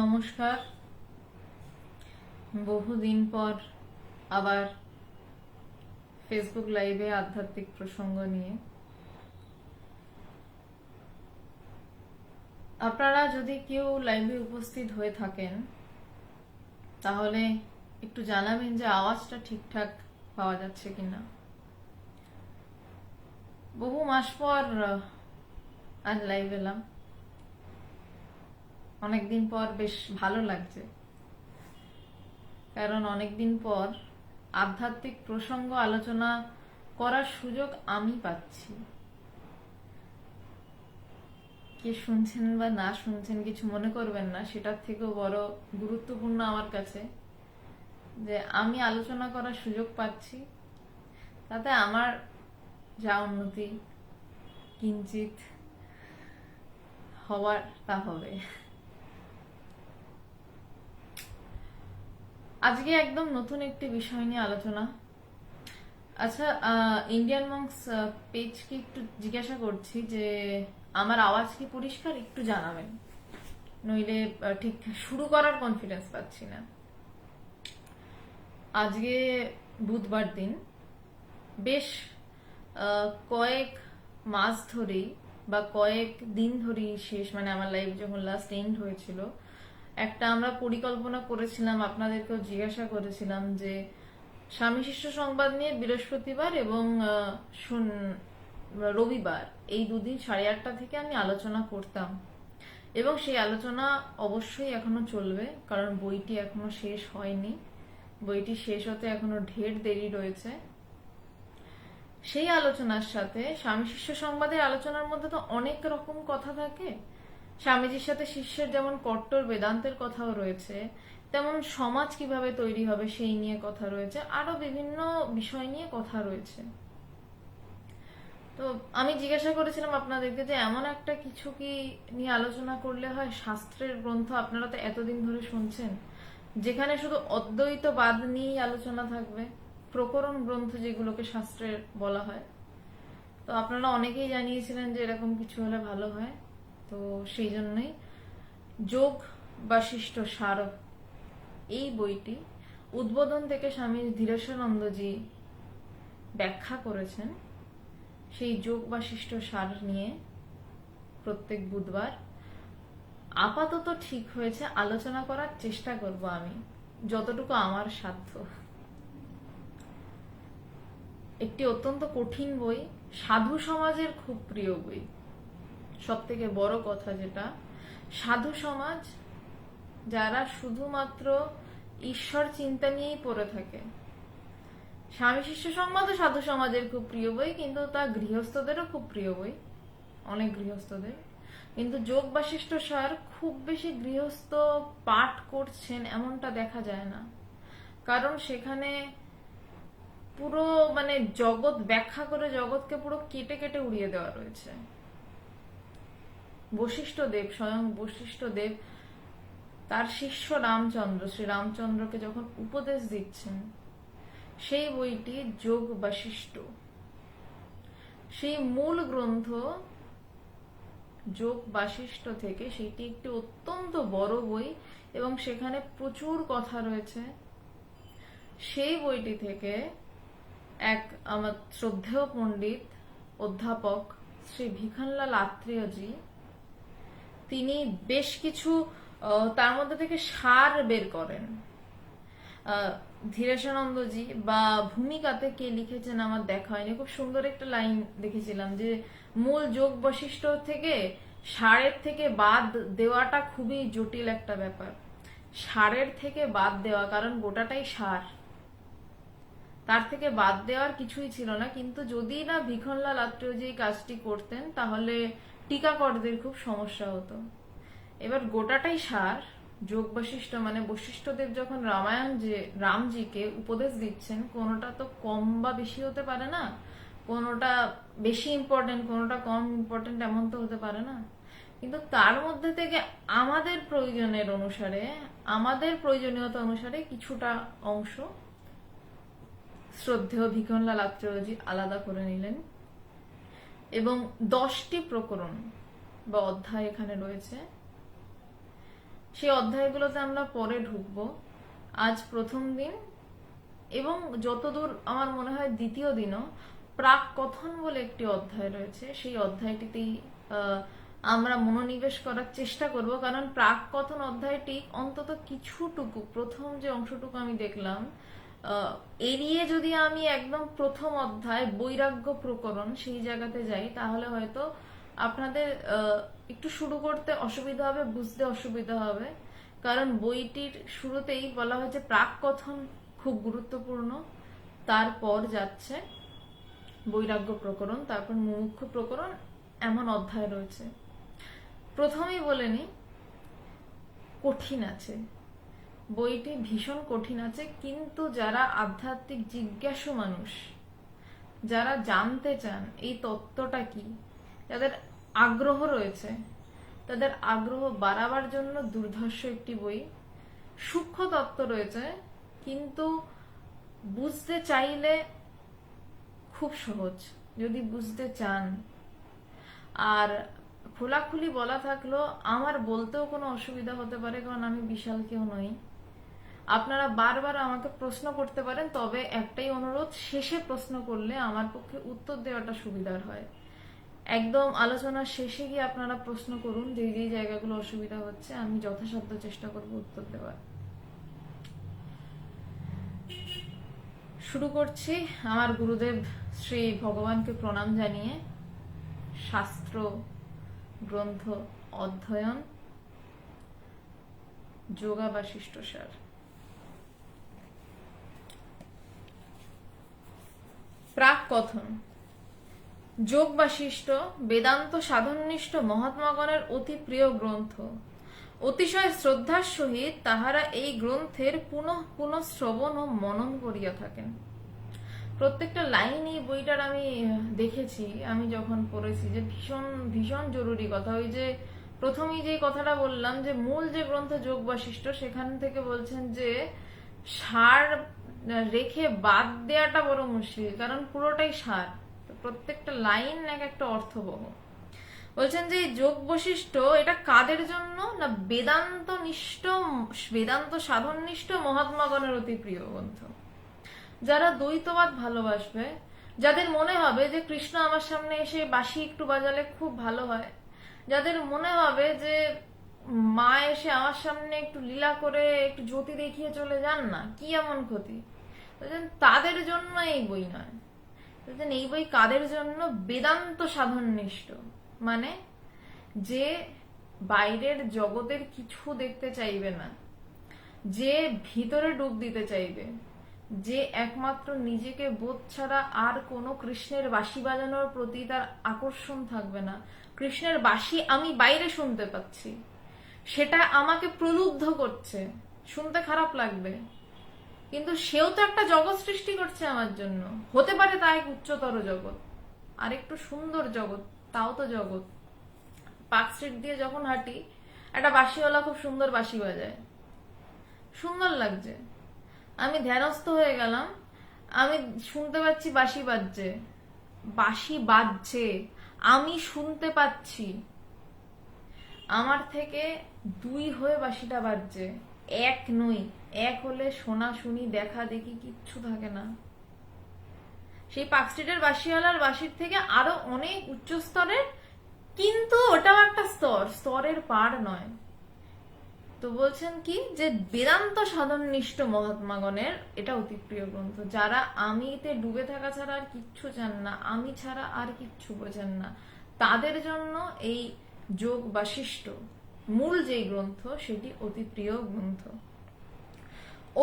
নমস্কার। বহুদিন পর আবার ফেসবুক লাইভে আধ্যাত্মিক প্রসঙ্গ নিয়ে। আপনারা যদি কেউ লাইভে উপস্থিত হয়ে থাকেন তাহলে একটু জানাবেন যে আওয়াজটা ঠিকঠাক পাওয়া যাচ্ছে কিনা। বহু মাস পর আজ লাইভ এলাম, অনেকদিন পর বেশ ভালো লাগছে, কারণ অনেকদিন পর আধ্যাত্মিক প্রসঙ্গ আলোচনা করার সুযোগ আমি পাচ্ছি। কে শুনছেন বা না শুনছেন কিছু মনে করবেন না, সেটার থেকেও বড় গুরুত্বপূর্ণ আমার কাছে যে আমি আলোচনা করার সুযোগ পাচ্ছি, তাতে আমার যা উন্নতি কিঞ্চিত হওয়ার তা হবে। আজকে একদম নতুন একটি বিষয় নিয়ে আলোচনা। আচ্ছা, ইন্ডিয়ান মংস পেজকে একটু জিজ্ঞাসা করছি যে আমার আওয়াজ কি পরিষ্কার, একটু জানাবেন, নইলে ঠিক শুরু করার কনফিডেন্স পাচ্ছি না। আজকে বুধবার দিন, বেশ কয়েক মাস ধরেই বা কয়েক দিন ধরেই শেষ, মানে আমার লাইফ যখন লাস্ট এন্ড হয়েছিল, একটা আমরা পরিকল্পনা করেছিলাম, আপনাদেরকেও জিজ্ঞাসা করেছিলাম যে স্বামী শিষ্য সংবাদ নিয়ে বৃহস্পতিবার এবং রবিবার এই দুদিন 8:30 থেকে আমি আলোচনা করতাম, এবং সেই আলোচনা অবশ্যই এখনো চলবে, কারণ বইটি এখনো শেষ হয়নি। বইটি শেষ হতে এখনো ঢের দেরি রয়েছে। সেই আলোচনার সাথে স্বামী শিষ্য সংবাদের আলোচনার মধ্যে তো অনেক রকম কথা থাকে। স্বামীজির সাথে শিষ্যের যেমন কট্টর বেদান্তের কথাও রয়েছে, তেমন সমাজ কিভাবে তৈরি হবে সেই নিয়ে কথা রয়েছে, আরো বিভিন্ন বিষয় নিয়ে কথা রয়েছে। তো আমি জিজ্ঞাসা করেছিলাম আপনাদেরকে যে এমন একটা কিছু কি নিয়ে আলোচনা করলে হয়, শাস্ত্রের গ্রন্থ আপনারা তো এতদিন ধরে শুনছেন, যেখানে শুধু অদ্বৈতবাদ নিয়েই আলোচনা থাকবে, প্রকরণ গ্রন্থ যেগুলোকে শাস্ত্রের বলা হয়। তো আপনারা অনেকেই জানিয়েছিলেন যে এরকম কিছু হলে ভালো হয়। তো সেই জন্যই যোগ বাশিষ্ঠ সার এই বইটি উদ্বোধন থেকে স্বামী ধীরেশানন্দজি ব্যাখ্যা করেছেন। সেই যোগ বাশিষ্ঠ সার নিয়ে প্রত্যেক বুধবার আপাতত ঠিক হয়েছে আলোচনা করার চেষ্টা করব আমি, যতটুকু আমার সাধ্য। একটি অত্যন্ত কঠিন বই, সাধু সমাজের খুব প্রিয় বই। সব থেকে বড় কথা যেটা, সাধু সমাজ যারা শুধুমাত্র ঈশ্বর চিন্তা নিয়েই পড়ে থাকে। স্বামী শিষ্য সংবাদও সাধু সমাজের খুব প্রিয় বই, কিন্তু তা গৃহস্থদেরও খুব প্রিয় বই, অনেক গৃহস্থদের। কিন্তু যোগ বাশিষ্ঠ সার খুব বেশি গৃহস্থ পাঠ করছেন এমনটা দেখা যায় না, কারণ সেখানে পুরো মানে জগৎ ব্যাখ্যা করে জগৎকে পুরো কেটে কেটে উড়িয়ে দেওয়া রয়েছে। বশিষ্ঠ দেব, স্বয়ং বশিষ্ঠ দেব তার শিষ্য রামচন্দ্র, শ্রী রামচন্দ্রকে যখন উপদেশ দিচ্ছেন, সেই বইটি যোগ বাশিষ্ঠ, সেই মূল গ্রন্থ যোগ বাশিষ্ঠ থেকে সেটি একটি অত্যন্ত বড় বই, এবং সেখানে প্রচুর কথা রয়েছে। সেই বইটি থেকে এক আমার শ্রদ্ধেয় পণ্ডিত অধ্যাপক শ্রী ভিখানলাল আত্রেয়জি, তিনি বেশ কিছু তার মধ্যে থেকে সার বের করেন। ধীরেশানন্দজি বা ভূমিকাতে কে লিখেছেন আমার দেখা হয়নি, খুব সুন্দর একটা লাইন দেখেছিলাম যে মূল যোগ বৈশিষ্ট্য থেকে সারের থেকে বাদ দেওয়াটা খুবই জটিল একটা ব্যাপার। সারের থেকে বাদ দেওয়া, কারণ গোটাটাই সার, তার থেকে বাদ দেওয়ার কিছুই ছিল না। কিন্তু যদি না ভিখনলাল আত্রেয়জি এই কাজটি করতেন তাহলে টিকাকরদের খুব সমস্যা হতো। এবার গোটাটাই সার। যোগ বশিষ্ঠ মানে বশিষ্ঠদেব যখন রামায়ণ যে রামজিকে উপদেশ দিচ্ছেন, কোনোটা তো কম বা বেশি হতে পারে না, কোনোটা বেশি ইম্পর্টেন্ট কোনোটা কম ইম্পর্টেন্ট এমন তো হতে পারে না। কিন্তু তার মধ্যে থেকে আমাদের প্রয়োজনের অনুসারে, আমাদের প্রয়োজনীয়তা অনুসারে কিছুটা অংশ শ্রদ্ধেয় ভিখনলাল আত্রেয়জি আলাদা করে নিলেন, এবং 10টি প্রকরণ বা অধ্যায় এখানে রয়েছে। সেই অধ্যায়গুলোতে আমরা পরে ঢুকবো। আজ প্রথম দিন, এবং যতদূর আমার মনে হয় দ্বিতীয় দিনও প্রাক কথন বলে একটি অধ্যায় রয়েছে, সেই অধ্যায়টিতেই আমরা মনোনিবেশ করার চেষ্টা করব। কারণ প্রাক কথন অধ্যায়টি অন্তত কিছুটুকু, প্রথম যে অংশটুকু আমি দেখলাম, এড়িয়ে যদি আমি একদম প্রথম অধ্যায় বৈরাগ্য প্রকরণ সেই জায়গাতে যাই, তাহলে হয়তো আপনাদের একটু শুরু করতে অসুবিধা হবে, বুঝতে অসুবিধা হবে। কারণ বইটির শুরুতেই বলা হয়েছে প্রাক কথন খুব গুরুত্বপূর্ণ, তারপর যাচ্ছে বৈরাগ্য প্রকরণ, তারপর মুমুক্ষু প্রকরণ, এমন অধ্যায় রয়েছে। প্রথমেই বলে নি, কঠিন আছে বইটি, ভীষণ কঠিন আছে। কিন্তু যারা আধ্যাত্মিক জিজ্ঞাসু মানুষ, যারা জানতে চান এই তত্ত্বটা কি, যাদের আগ্রহ রয়েছে, তাদের আগ্রহ বাড়াবার জন্য দুর্ধর্ষ একটি বই। সূক্ষ্ম তত্ত্ব রয়েছে, কিন্তু বুঝতে চাইলে খুব সহজ, যদি বুঝতে চান। আর খোলাখুলি বলা থাকলো, আমার বলতেও কোনো অসুবিধা হতে পারে, কারণ আমি বিশাল কেউ নই। আপনারা বারবার আমাকে প্রশ্ন করতে পারেন, তবে একটাই অনুরোধ, শেষে প্রশ্ন করলে আমার পক্ষে উত্তর দেওয়াটা সুবিধার হয়। একদম আলোচনার শেষে গিয়ে আপনারা প্রশ্ন করুন, যে যে জায়গাগুলো অসুবিধা হচ্ছে, আমি যথাসাধ্য চেষ্টা করব উত্তর দেওয়ার। শুরু করছি আমার গুরুদেব শ্রী ভগবানকে প্রণাম জানিয়ে। শাস্ত্র গ্রন্থ অধ্যয়ন, যোগা বাশিষ্ঠ সার। প্রাক কথন। যোগ বাশিষ্ঠ বেদান্ত সাধননিষ্ঠ মহাত্মাগণের অতি প্রিয় গ্রন্থ। অতিশয় শ্রদ্ধার সহিত তাহারা এই গ্রন্থের পুনঃ পুনঃ শ্রবণ ও মনন করিয়া থাকেন। প্রত্যেকটা লাইন এই বইটার আমি দেখেছি, আমি যখন পড়েছি, যে ভীষণ ভীষণ জরুরি কথা। ওই যে প্রথমেই যে কথাটা বললাম, যে মূল যে গ্রন্থ যোগ বাশিষ্ঠ, সেখান থেকে বলছেন যে সার রেখে বাদ দেওয়াটা বড় মুশকিল, কারণ পুরোটাই সার, প্রত্যেকটা লাইন এক একটা অর্থবহ। বলছেন যে যোগ বশিষ্ঠ এটা কাদের জন্য না, বেদান্ত সাধননিষ্ঠ মহাত্মাগণের অতি প্রিয় গ্রন্থ। যারা দ্বৈতবাদ ভালোবাসবে, যাদের মনে হবে যে কৃষ্ণ আমার সামনে এসে বাঁশি একটু বাজালে খুব ভালো হয়, যাদের মনে হবে যে মা এসে আমার সামনে একটু লীলা করে একটু জ্যোতি দেখিয়ে চলে যান না, কি এমন ক্ষতি, তাদের জন্য এই বই নয়। এই বই কাদের জন্য? বেদান্ত সাধননিষ্ঠ, মানে যে বাইরের জগতের কিছু দেখতে চাইবে না, যে ভিতরে ডুব দিতে চাইবে, যে একমাত্র নিজেকে বোধ ছাড়া আর কোনো কৃষ্ণের বাঁশি বাজানোর প্রতি তার আকর্ষণ থাকবে না। কৃষ্ণের বাঁশি আমি বাইরে শুনতে পাচ্ছি, সেটা আমাকে প্রলুব্ধ করছে, শুনতে খারাপ লাগবে, কিন্তু সেও তো একটা জগৎ সৃষ্টি করছে আমার জন্য। হতে পারে তা এক উচ্চতর জগৎ, আর একটু সুন্দর জগৎ, তাও তো জগৎ। পার্ক স্ট্রিট দিয়ে যখন হাঁটি, একটা বাঁশিওয়ালা খুব সুন্দর বাঁশি বাজায়, সুন্দর লাগছে, আমি ধ্যানস্থ হয়ে গেলাম, আমি শুনতে পাচ্ছি বাঁশি বাজছে, বাঁশি বাজছে, আমি শুনতে পাচ্ছি, আমার থেকে দুই হয়ে বাঁশিটা বাজছে, এক নই। এক হলে শোনা শুনি দেখা দেখি কিচ্ছু থাকে না। সেই পার্ক স্ট্রিটের বাঁশিওয়ালার বাঁশির থেকে আরো অনেক উচ্চ স্তরের, কিন্তু ওটাও একটা স্তরের পার নয়। তো বলছেন কি, যে বেদান্ত সাধননিষ্ঠ মহাত্মাগণের এটা অতি প্রিয় গ্রন্থ। যারা আমিতে ডুবে থাকা ছাড়া আর কিচ্ছু চান না, আমি ছাড়া আর কিচ্ছু বোঝেন না, তাদের জন্য এই যোগ বাশিষ্ঠ মূল যেই গ্রন্থ, সেটি অতি প্রিয় গ্রন্থ।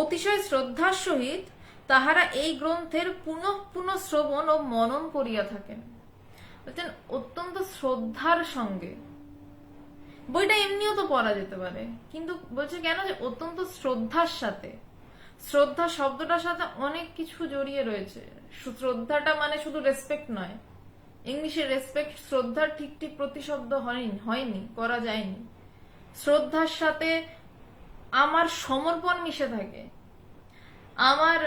অতিশয় শ্রদ্ধার সহিত তাহারা এই গ্রন্থের পুনঃ পুনঃ শ্রবণ ও মনন করিয়া থাকেন। বলছেন অত্যন্ত শ্রদ্ধার সঙ্গে। বইটা এমনিও তো পড়া যেতে পারে, কিন্তু বলছে কেন, যে অত্যন্ত শ্রদ্ধার সাথে। শ্রদ্ধা শব্দটার সাথে অনেক কিছু জড়িয়ে রয়েছে। শ্রদ্ধাটা মানে শুধু রেসপেক্ট নয়, ইংলিশে রেসপেক্ট শ্রদ্ধার ঠিক ঠিক প্রতিশব্দ হয়নি, করা যায়নি। শ্রদ্ধার সাথে আমার সমর্পণ মিশে থাকে, আমার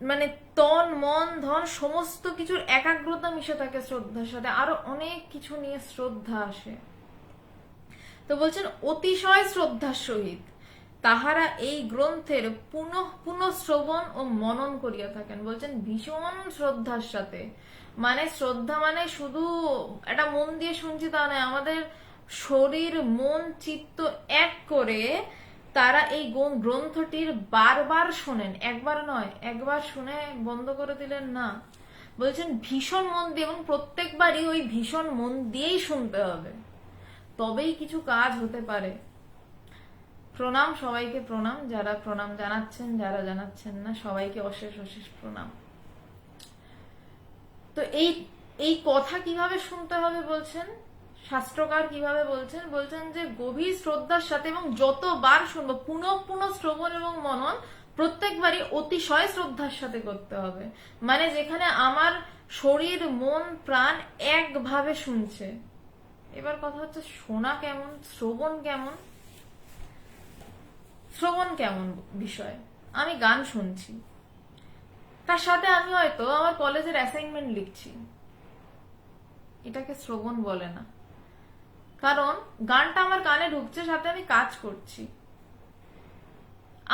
মানে তন মন ধন সমস্ত কিছুর একাগ্রতা মিশে থাকে শ্রদ্ধার সাথে, আরো অনেক কিছু নিয়ে শ্রদ্ধা আসে। তো বলছেন অতিশয় শ্রদ্ধার সহিত তাহারা এই গ্রন্থের পুনঃ পুনঃ শ্রবণ ও মনন করিয়া থাকেন। বলছেন ভীষণ শ্রদ্ধার সাথে, মানে শ্রদ্ধা মানে শুধু একটা মন দিয়ে শুনছি তা নয়, আমাদের শরীর মন চিত্ত এক করে তারা এই গ্রন্থটির বারবার শোনেন, একবার নয়, একবার শুনে বন্ধ করে দিলেন না, বলছেন ভীষণ মন দিয়ে, এবং প্রত্যেকবারই ওই ভীষণ মন দিয়েই শুনতে হবে, তবেই কিছু কাজ হতে পারে। প্রণাম সবাইকে, প্রণাম যারা প্রণাম জানাচ্ছেন, যারা জানাচ্ছেন না সবাইকে অশেষ অশেষ প্রণাম। তো এই কথা কিভাবে শুনতে হবে বলছেন শাস্ত্রকার, কিভাবে বলছেন, বলছেন যে গভীর শ্রদ্ধার সাথে এবং যতবার শুনবো পুনঃ পুনঃ শ্রবণ এবং মনন প্রত্যেকবারই অতিশয় শ্রদ্ধার সাথে করতে হবে। মানে যেখানে আমার শরীর মন প্রাণ একভাবে শুনছে। এবার কথা হচ্ছে শোনা কেমন, শ্রবণ কেমন। শ্রবণ কেমন বিষয়, আমি গান শুনছি, তার সাথে আমি হয়তো আমার কলেজের অ্যাসাইনমেন্ট লিখছি, এটাকে শ্রবণ বলে না, কারণ গানটা আমার কানে ঢুকছে, সাথে আমি কাজ করছি।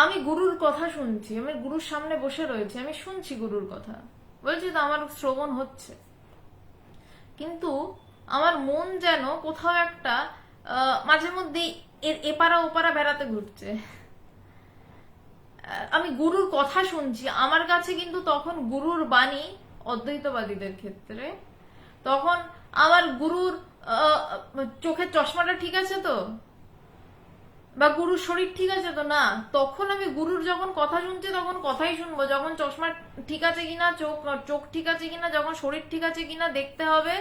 আমি গুরুর কথা শুনছি, আমি গুরুর সামনে বসে রয়েছি, আমি শুনছি গুরুর কথা, বলছি তো আমার শ্রবণ হচ্ছে, কিন্তু আমার মন যেন কোথাও একটা মাঝে মধ্যে এপারা ওপারা বেড়াতে ঘুরছে। আমি গুরুর কথা শুনছি, আমার কাছে কিন্তু তখন গুরুর বাণী অদ্বৈতবাদীদের ক্ষেত্রে তখন আমার গুরুর চোখের চশমাটা ঠিক আছে তো, বা গুরুর শরীর ঠিক আছে তো, না, তখন আমি গুরুর যখন কথা শুনছি তখন কথাই শুনবো, যখন চশমা ঠিক আছে কিনা, চোখ ঠিক আছে কিনা, যখন শরীর ঠিক আছে কিনা দেখতে হবে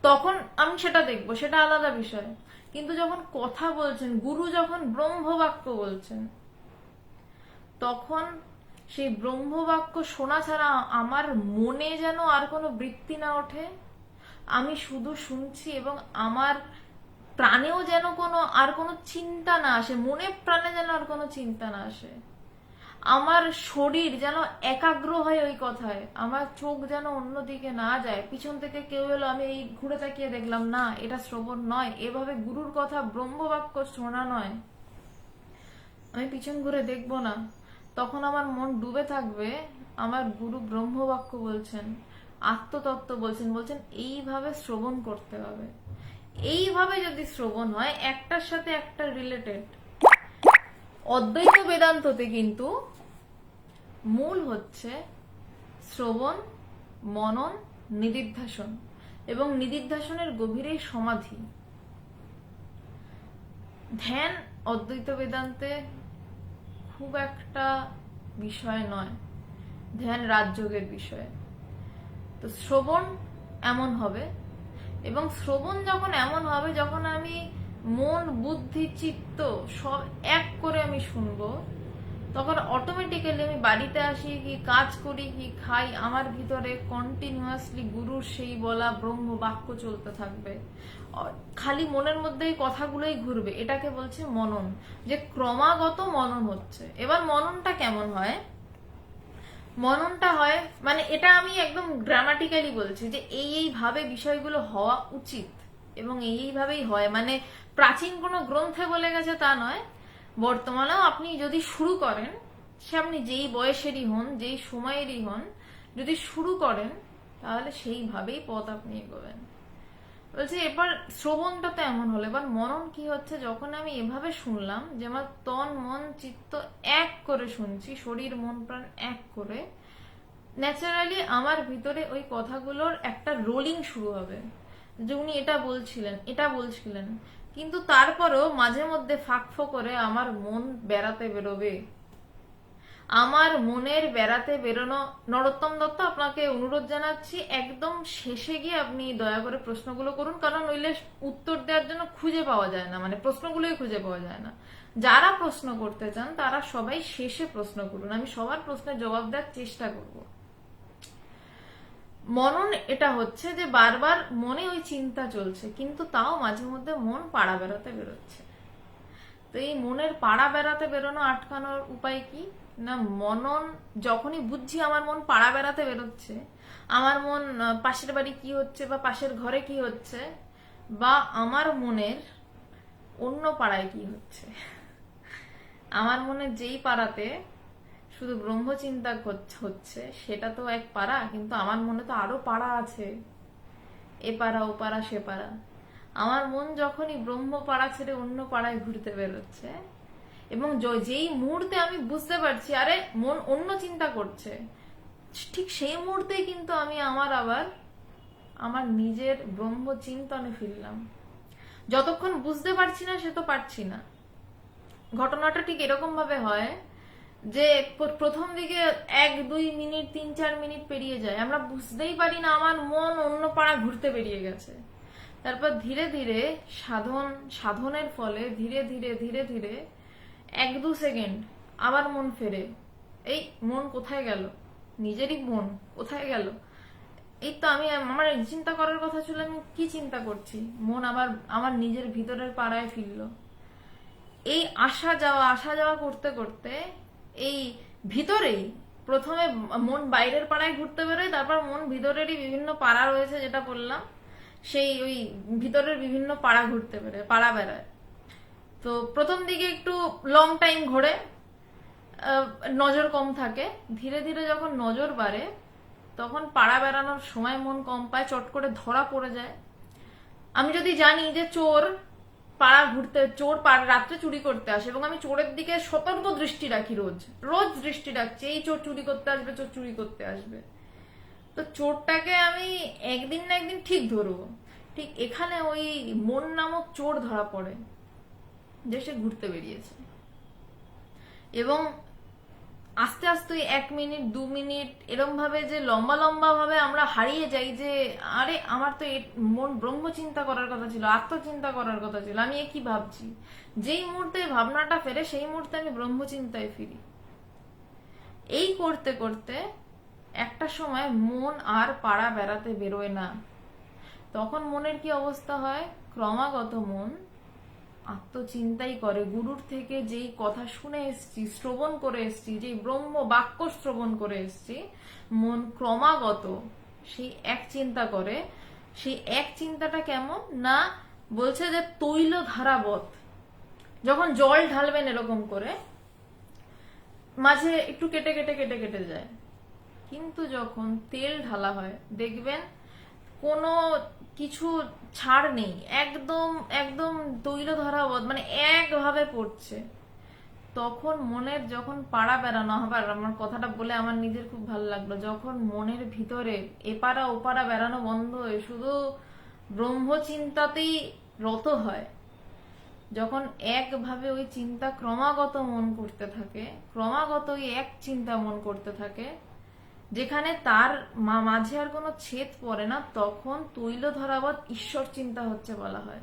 তখন আমি সেটা দেখবো, সেটা আলাদা বিষয়। কিন্তু যখন কথা বলছেন গুরু, যখন ব্রহ্মবাক্য বলছেন, তখন সেই ব্রহ্মবাক্য শোনা ছাড়া আমার মনে যেন আর কোনো বৃত্তি না ওঠে, আমি শুধু শুনছি, এবং আমার প্রাণেও যেন আর কোনো চিন্তা না আসে, মনে প্রাণে যেন আর কোনো চিন্তা না আসে, আমার শরীর যেন একাগ্র হয় ওই কথায়, আমার চোখ যেন অন্যদিকে না যায়, পিছন থেকে কেউ এলো আমি এই ঘুরে তাকিয়ে দেখলাম না, এটা শ্রবণ নয়। এভাবে গুরুর কথা ব্রহ্মবাক্য শোনা নয়, আমি পিছন ঘুরে দেখবো না, তখন আমার মন ডুবে থাকবে, আমার গুরু ব্রহ্মবাক্য বলছেন, আত্মতত্ত্ব বলছেন, বলছেন এইভাবে শ্রবণ করতে হবে। এইভাবে যদি শ্রবণ হয়, একটার সাথে একটা রিলেটেড। অদ্বৈত বেদান্ততে কিন্তু মূল হচ্ছে শ্রবণ, মনন, নিদিধ্যাসন, এবং নিদিধ্যাসনের গভীরে সমাধি। ধ্যান অদ্বৈত বেদান্তে খুব একটা বিষয় নয়, ধ্যান রাজযোগের বিষয়। তো শ্রবণ এমন হবে, এবং শ্রবণ যখন এমন হবে, যখন আমি মন বুদ্ধি চিত্ত সব এক করে আমি শুনবো, তখন অটোমেটিক্যালি আমি বাড়িতে আসি কি কাজ করি কি খাই, আমার ভিতরে কন্টিনিউয়াসলি গুরুর সেই বলা ব্রহ্ম বাক্য চলতে থাকবে, খালি মনের মধ্যে এই কথাগুলোই ঘুরবে। এটাকে বলছে মনন, যে ক্রমাগত মনন হচ্ছে। এবার মননটা কেমন হয়, মননটা হয় মানে এটা আমি একদম গ্রামাটিক্যালি বলছি যে এইভাবে বিষয়গুলো হওয়া উচিত, এবং এইভাবেই হয়, মানে প্রাচীন কোনো গ্রন্থে বলে গেছে তা নয়, বর্তমানেও আপনি যদি শুরু করেন, সে আপনি যেই বয়সেরই হন, যেই সময়েরই হন, যদি শুরু করেন তাহলে সেইভাবেই পথ আপনি এগোবেন। বলছে এবার শ্রবণটা তো এমন হলো, এবার মনন কি হচ্ছে, যখন আমি এভাবে শুনলাম যে আমার তন মন চিত্ত এক করে শুনছি, শরীর মন প্রাণ এক করে, ন্যাচারালি আমার ভিতরে ওই কথাগুলোর একটা রোলিং শুরু হবে, যে উনি এটা বলছিলেন এটা বলছিলেন, কিন্তু তারপরেও মাঝে মধ্যে ফাঁক করে আমার মন বেড়াতে বেরোবে। আমার মনের বেড়াতে বেরোনো, নরোত্তম দত্ত আপনাকে অনুরোধ জানাচ্ছি একদম শেষে গিয়ে আপনি দয়া করে প্রশ্নগুলো করুন, কারণ নইলে উত্তর দেওয়ার জন্য খুঁজে পাওয়া যায় না, মানে প্রশ্নগুলোই খুঁজে পাওয়া যায় না। যারা প্রশ্ন করতে চান তারা সবাই শেষে প্রশ্ন করুন, আমি সবার প্রশ্নের জবাব দেওয়ার চেষ্টা করব। মনন এটা হচ্ছে যে বারবার মনে ওই চিন্তা চলছে, কিন্তু তাও মাঝে মধ্যে মন পাড়া বেড়াতে বেরোচ্ছে। তো এই মনের পাড়া বেড়াতে বেরোনো আটকানোর উপায় কি না, মনন যখনই বুঝছি আমার মন পাড়া বেড়াতে বেরোচ্ছে, আমার মন পাশের বাড়ি কি হচ্ছে বা পাশের ঘরে কি হচ্ছে, বা আমার মনের অন্য পাড়ায় কি হচ্ছে। আমার মনে যেই পাড়াতে শুধু ব্রহ্মচিন্তা হচ্ছে সেটা তো এক পাড়া, কিন্তু আমার মনে তো আরো পাড়া আছে, এ পাড়া ও পাড়া সে পাড়া। আমার মন যখনই ব্রহ্ম পাড়া ছেড়ে অন্য পাড়ায় ঘুরতে বেরোচ্ছে, এবং যেই মুহূর্তে আমি বুঝতে পারছি আরে মন অন্য চিন্তা করছে, ঠিক সেই মুহূর্তে কিন্তু আমি আবার আমার নিজের ব্রহ্ম চিন্তনে ফিরলাম। যতক্ষণ বুঝতে পারছি না সে তো পারছি না। ঘটনাটা ঠিক এরকম ভাবে হয় যে প্রথম দিকে 1-2 মিনিট 3-4 মিনিট পেরিয়ে যায়, আমরা বুঝতেই পারি না আমার মন অন্য পাড়া ঘুরতে বেরিয়ে গেছে। তারপর ধীরে ধীরে সাধনের ফলে ধীরে ধীরে ধীরে ধীরে 1-2 সেকেন্ড আবার মন ফেরে। এই মন কোথায় গেল, নিজেরই মন কোথায় গেল, এই তো আমি আমার চিন্তা করার কথা ছিল, আমি কি চিন্তা করছি, মন আবার আমার নিজের ভিতরের পাড়ায় ফিরলো। এই আসা যাওয়া করতে করতে এই ভিতরেই প্রথমে মন বাইরের পাড়ায় ঘুরতে বেরোয়, তারপর মন ভিতরেরই বিভিন্ন পাড়া রয়েছে যেটা বললাম, সেই ওই ভিতরের বিভিন্ন পাড়া ঘুরতে বেরোয়, পাড়া বেড়ায়। তো প্রথম দিকে একটু লং টাইম ঘোরে, নজর কম থাকে। ধীরে ধীরে যখন নজর বাড়ে তখন পাড়া বেড়ানোর সময় মন কম পায়, চট করে ধরা পড়ে যায়। আমি যদি জানি যে চোর রাত্রে চুরি করতে আসে, এবং আমি চোরের দিকে সতর্ক দৃষ্টি রাখি, রোজ দৃষ্টি রাখছি, এই চোর চুরি করতে আসবে, চোর চুরি করতে আসবে, তো চোরটাকে আমি একদিন না একদিন ঠিক ধরবো। ঠিক এখানে ওই মন নামক চোর ধরা পড়ে যে সে ঘুরতে বেরিয়েছে, এবং আস্তে আস্তে 1 মিনিট 2 মিনিট এরম ভাবে যে লম্বা লম্বা ভাবে আমরা হারিয়ে যাই যে আরে আমার তো মন ব্রহ্ম চিন্তা করার কথা ছিল, আত্মচিন্তা করার কথা ছিল, আমি এ কি ভাবছি। যেই মুহূর্তে ভাবনাটা ফেরে সেই মুহূর্তে আমি ব্রহ্মচিন্তায় ফিরি। এই করতে করতে একটা সময় মন আর পাড়া বেড়াতে বেরোয় না। তখন মনের কি অবস্থা হয়, ক্রমাগত মন আত্মচিন্তাই করে। গুরুর থেকে যেই কথা শুনে এসছি, শ্রবণ করে এসছি, যেই ব্রহ্ম বাক্য শ্রবণ করে এসছি, মন ক্রমাগত সেই এক চিন্তা করে। সেই এক চিন্তাটা কেমন না, বলছে যে তৈল ধারাবত, যখন জল ঢালবেন এরকম করে মাঝে একটু কেটে কেটে কেটে কেটে যায়, কিন্তু যখন তেল ঢালা হয় দেখবেন কোনো কিছু ছাড় নেই, একদম একদম তৈল ধারাবত, মানে একভাবে পড়ছে। তখন মনের যখন পাড়া বেড়ানো হবে, আর আমার কথাটা বলে আমার নিজের খুব ভালো লাগলো, যখন মনের ভিতরে এপাড়া ওপাড়া বেড়ানো বন্ধ হয়ে শুধু ব্রহ্মচিন্তাতেই রত হয়, যখন একভাবে ওই চিন্তা ক্রমাগত মন করতে থাকে, ক্রমাগত ওই এক চিন্তা মন করতে থাকে, যেখানে তার মাঝে আর কোনো ছেদ পড়ে না, তখন তৈল ধরাবত ঈশ্বর চিন্তা হচ্ছে বলা হয়।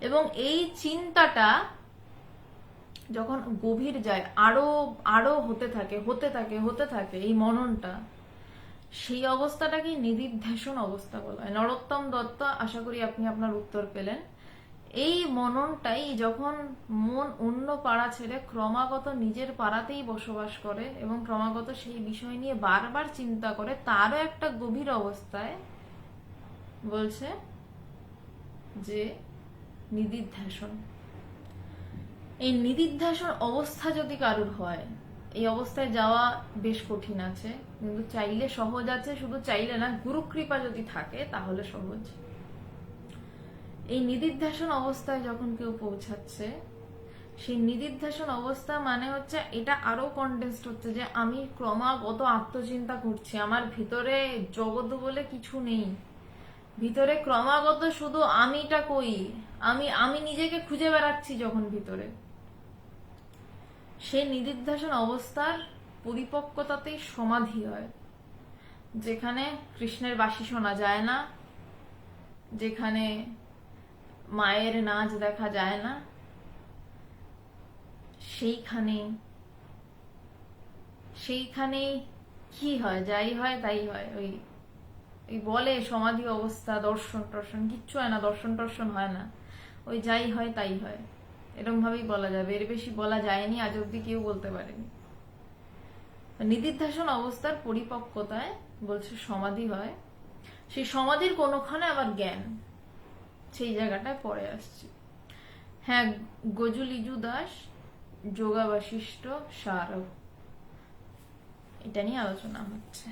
এবং এই চিন্তাটা যখন গভীর যায়, আরো আরো হতে থাকে হতে থাকে হতে থাকে এই মননটা, সেই অবস্থাটাকে নিদিধ্যাসন অবস্থা বলা হয়। নরোত্তম দত্ত, আশা করি আপনি আপনার উত্তর পেলেন। এই মননটাই যখন মন অন্য পাড়া ছেড়ে ক্রমাগত নিজের পাড়াতেই বসবাস করে এবং ক্রমাগত সেই বিষয় নিয়ে বারবার চিন্তা করে, তারও একটা গভীর অবস্থায় বলছে যে নিদিধ্যাসন। এই নিদিধ্যাসন অবস্থা যদি কারুর হয়, এই অবস্থায় যাওয়া বেশ কঠিন আছে, কিন্তু চাইলে সহজ আছে, শুধু চাইলে না, গুরুকৃপা যদি থাকে তাহলে সহজ। এই নিদিধ্যাসন অবস্থায় যখন কেউ পৌঁছাচ্ছে, সেই নিদিধ্যাসন অবস্থা মানে হচ্ছে এটা আরো কন্ডেন্সড হচ্ছে যে আমি ক্রমাগত আত্মচিন্তা করছি, আমার ভিতরে জগৎ বলে কিছু নেই, ভিতরে ক্রমাগত শুধু আমিটা কই, আমি আমি নিজেকে খুঁজে বেড়াচ্ছি যখন ভিতরে, সেই নিদিধ্যাসন অবস্থার পরিপক্কতাতেই সমাধি হয়, যেখানে কৃষ্ণের বাঁশি শোনা যায় না, যেখানে মায়ের নাচ দেখা যায় না, সেইখানে কি হয়, যাই হয় তাই হয়। ওই বলে সমাধি অবস্থা, দর্শন টর্শন কিচ্ছু হয় না, দর্শন টর্শন হয় না, ওই যাই হয় তাই হয়, এরকম ভাবেই বলা যাবে, এর বেশি বলা যায়নি, আজ অব্দি কেউ বলতে পারেনি। নিদিধ্যাসন অবস্থার পরিপক্কতায় বলছে সমাধি হয়, সেই সমাধির কোনখানে আবার জ্ঞান, সেই জায়গাটায় পরে আসছে। হ্যাঁ, গজুলিজু দাস, যোগা বশিষ্ঠ, সারও, এটা নিয়ে আলোচনা হচ্ছে।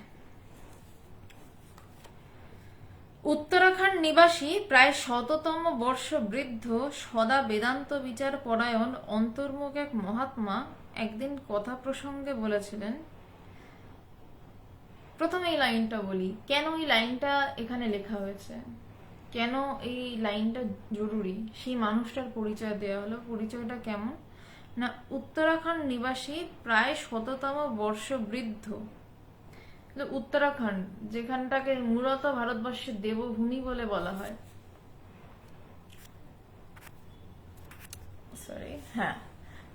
উত্তরাখণ্ড নিবাসী প্রায় ১০০তম বর্ষ বৃদ্ধ সদা বেদান্ত বিচার পরায়ণ অন্তর্মুখ এক মহাত্মা একদিন কথা প্রসঙ্গে বলেছিলেন। প্রথমে এই লাইনটা বলি, কেন এই লাইনটা এখানে লেখা হয়েছে, কেন এই লাইনটা জরুরি, সেই মানুষটার পরিচয় দেওয়া হলো। পরিচয়টা কেমন না, উত্তরাখণ্ড নিবাসী প্রায় ১০০তম বর্ষ বৃদ্ধ। উত্তরাখণ্ড, যেখানটাকে মূলত ভারতবর্ষের দেবভূমি বলে বলা হয়, সরি, হ্যাঁ,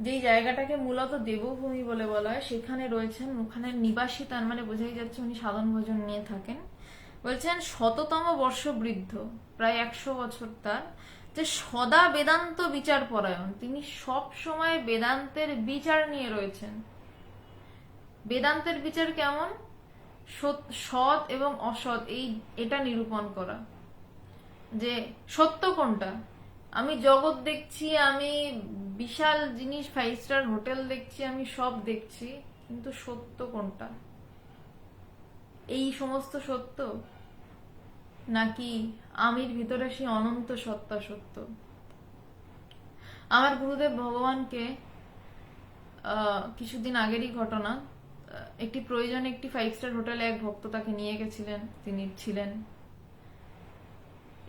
যেই জায়গাটাকে মূলত দেবভূমি বলে বলা হয় সেখানে রয়েছেন, ওখানে নিবাসী, তার মানে বোঝাই যাচ্ছে উনি সাধন ভোজন নিয়ে থাকেন। বলছেন ১০০তম বর্ষ বৃদ্ধ, প্রায় ১০০ বছর তার, যে সদা বেদান্ত বিচার পরায়ণ, তিনি সব সময় বেদান্তের বিচার নিয়ে রয়েছেন। বেদান্তের বিচার কেমন, সৎ এবং অসৎ, এটা নিরূপণ করা, যে সত্য কোনটা। আমি জগৎ দেখছি, আমি বিশাল জিনিস, 5 স্টার হোটেল দেখছি, আমি সব দেখছি, কিন্তু সত্য কোনটা, এই সমস্ত সত্য, নাকি আমির ভিতরে সেই অনন্ত সত্তা সত্য। আমার গুরুদেব ভগবানকে কিছুদিন আগেরই ঘটনা, একটি প্রয়োজনে একটি 5 স্টার হোটেলে এক ভক্ত তাকে নিয়ে গেছিলেন, তিনি ছিলেন,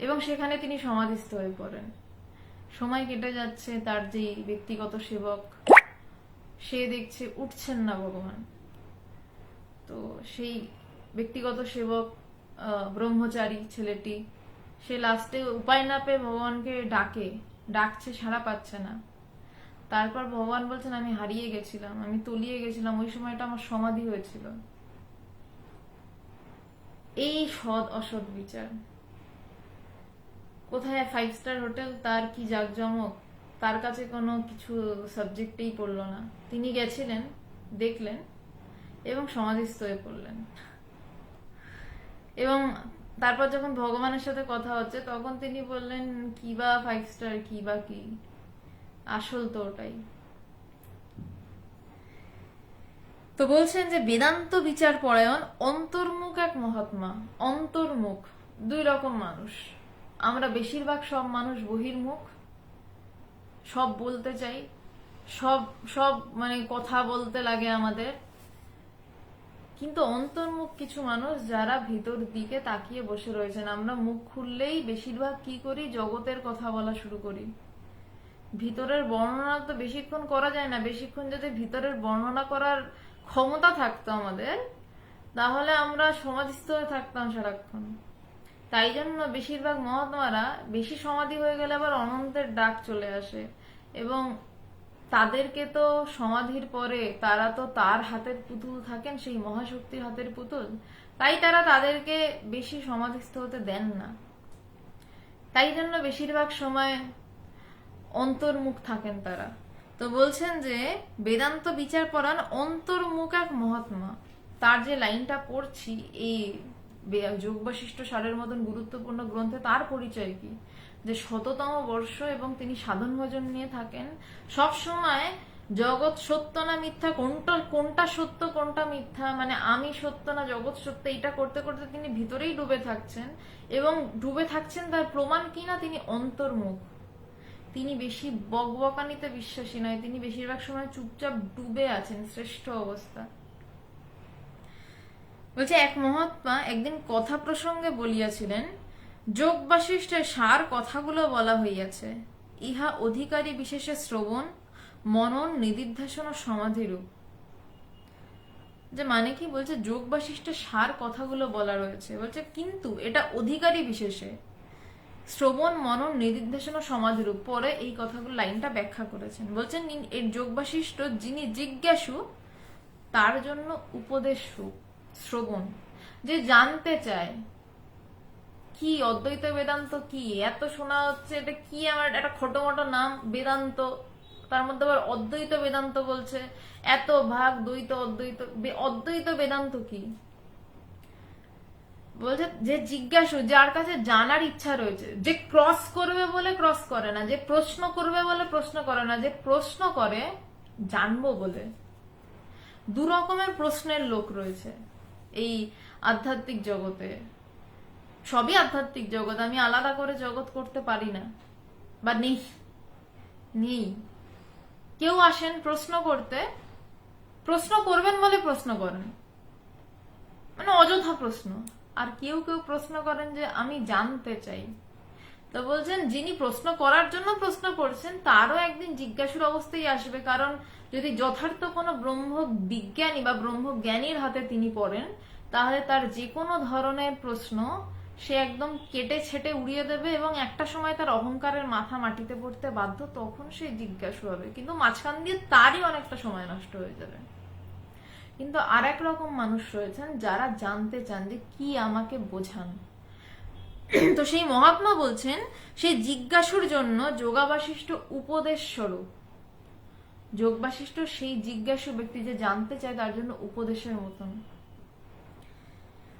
এবং সেখানে তিনি সমাধিস্থ হয়ে পড়েন। সময় কেটে যাচ্ছে, তার যে ব্যক্তিগত সেবক সে দেখছে উঠছেন না ভগবান, তো সেই ব্যক্তিগত সেবক ব্রহ্মচারী ছেলেটি, সে লাস্টে উপায় না পেয়ে ভগবানকে ডাকছে, সাড়া পাচ্ছে না। তারপর ভগবান বলছেন, আমি হারিয়ে গেছিলাম, আমি তলিয়ে গেছিলাম, ওই সময়টা আমার সমাধি হয়েছিল। এই সৎ অসৎ বিচার কোথায়, 5 স্টার হোটেল, তার কি জাঁকজমক, তার কাছে কোনো কিছু সাবজেক্টেই পড়লো না। তিনি গেছিলেন, দেখলেন এবং সমাধিস্থ হয়ে পড়লেন। এবং তারপর যখন ভগবানের সাথে কথা হচ্ছে, তখন তিনি বললেন, কি বা 5 স্টার, কি বা কি, আসল তো ওটাই। তো বলছেন যে বেদান্ত বিচার পরায়ণ অন্তর্মুখ এক মহাত্মা। অন্তর্মুখ, দুই রকম মানুষ। আমরা বেশিরভাগ সব মানুষ বহির্মুখ, সব বলতে চাই, সব সব মানে কথা বলতে লাগে আমাদের, কিন্তু অন্তর্মুখ কিছু মানুষ যারা ভিতর দিকে তাকিয়ে বসে রয়েছেন। আমরা মুখ খুললেই বেশিরভাগ কি করি, জগতের কথা বলা শুরু করি। ভিতরের বর্ণনা তো বেশিক্ষণ করা যায় না। বেশিক্ষণ যদি ভিতরের বর্ণনা করার ক্ষমতা থাকতো আমাদের, তাহলে আমরা সমাধিস্থ হয়ে থাকতাম সারাক্ষণ। তাই জন্য বেশিরভাগ মহাত্মারা বেশি সমাধি হয়ে গেলে আবার অনন্তের ডাক চলে আসে, এবং তাদেরকে তো সমাধির পরে তারা তো তার হাতের পুতুল থাকেন, সেই মহাশক্তির হাতের পুতুল, তাই তারা তাদেরকে বেশি সমাধিস্থ হতে দেন না। তাই জন্য বেশিরভাগ সময় অন্তর্মুখ থাকেন তারা। তো বলছেন যে বেদান্ত বিচার পরায়ণ অন্তর্মুখ এক মহাত্মা, তার যে লাইনটা পড়ছি এই যোগ বশিষ্ঠ সারের মতন গুরুত্বপূর্ণ গ্রন্থে, তার পরিচয় কি, যে ১০০তম বর্ষ এবং তিনি সাধন ভজন নিয়ে থাকেন। সব সময় জগৎ সত্য না মিথ্যা, কোনটা সত্য কোনটা মিথ্যা, মানে আমি সত্য না জগৎ সত্য, এটা করতে করতে তিনি ভিতরেই ডুবে থাকছেন। এবং ডুবে থাকছেন তার প্রমাণ কি না, তিনি অন্তর্মুখ। তিনি বেশি বকবকানিতে বিশ্বাসী নয়, তিনি বেশিরভাগ সময় চুপচাপ ডুবে আছেন, শ্রেষ্ঠ অবস্থা। বলছে এক মহাত্মা একদিন কথা প্রসঙ্গে বলিয়াছিলেন, যোগ বাশিষ্ঠের সার কথাগুলো বলা হইয়াছে, ইহা অধিকারী বিশেষে শ্রবণ, মনন, নিদিধ্যাসন ও সমাধিরূপ। যে মানে কি, বলছে যোগ বাশিষ্ঠের সার কথাগুলো বলা রয়েছে, বলছে কিন্তু এটা অধিকারী বিশেষে শ্রবণ, মনন, নিদিধ্যাসন ও সমাধিরূপ। পরে এই কথাগুলো লাইনটা ব্যাখ্যা করেছেন। বলছেন এর যোগ বাশিষ্ঠ যিনি জিজ্ঞাসু তার জন্য উপদেশ রূপ শ্রবণ, যে জানতে চায় কি অদ্বৈত বেদান্ত কি, এত শোনা হচ্ছে, এটা কি, আমার একটা খোটোমোটো নাম বেদান্ত, তার মধ্যে আবার অদ্বৈত বেদান্ত বলছে, এত ভাগ দ্বৈত অদ্বৈত, অদ্বৈত বেদান্ত কি। বলছে যে জিজ্ঞাসু, যার কাছে জানার ইচ্ছা রয়েছে, যে ক্রস করবে বলে ক্রস করে না, যে প্রশ্ন করবে বলে প্রশ্ন করে না, যে প্রশ্ন করে জানবো বলে। দু রকমের প্রশ্নের লোক রয়েছে এই আধ্যাত্মিক জগতে। সবই আধ্যাত্মিক জগৎ, আমি আলাদা করে জগৎ করতে পারি না, বা নেই নেই। কেউ আসেন প্রশ্ন করতে, প্রশ্ন করবেন বলে প্রশ্ন করেন, মানে অযথা প্রশ্ন। আর কেউ কেউ প্রশ্ন করেন যে আমি জানতে চাই। তো বলছেন যিনি প্রশ্ন করার জন্য প্রশ্ন করছেন তারও একদিন জিজ্ঞাসুর অবস্থায় আসবে, কারণ যদি যথার্থ কোনো ব্রহ্ম বিজ্ঞানী বা ব্রহ্মজ্ঞানীর হাতে তিনি পড়েন, তাহলে তার যে কোনো ধরনের প্রশ্ন সে একদম কেটে ছেটে উড়িয়ে দেবে, এবং একটা সময় তার অহংকারের মাথা মাটিতে পড়তে বাধ্য, তখন সে জিজ্ঞাসু হবে। কিন্তু মাঝখান দিয়ে তারই অনেকটা সময় নষ্ট হয়ে যাবে। কিন্তু আর এক রকম মানুষ রয়েছেন যারা জানতে চান যে কি আমাকে বোঝান। তো সেই মহাত্মা বলছেন সেই জিজ্ঞাসুর জন্য যোগাবাশিষ্ট উপদেশ স্বরূপ। যোগবাশিষ্ট সেই জিজ্ঞাসু ব্যক্তি যে জানতে চায় তার জন্য উপদেশের মতন।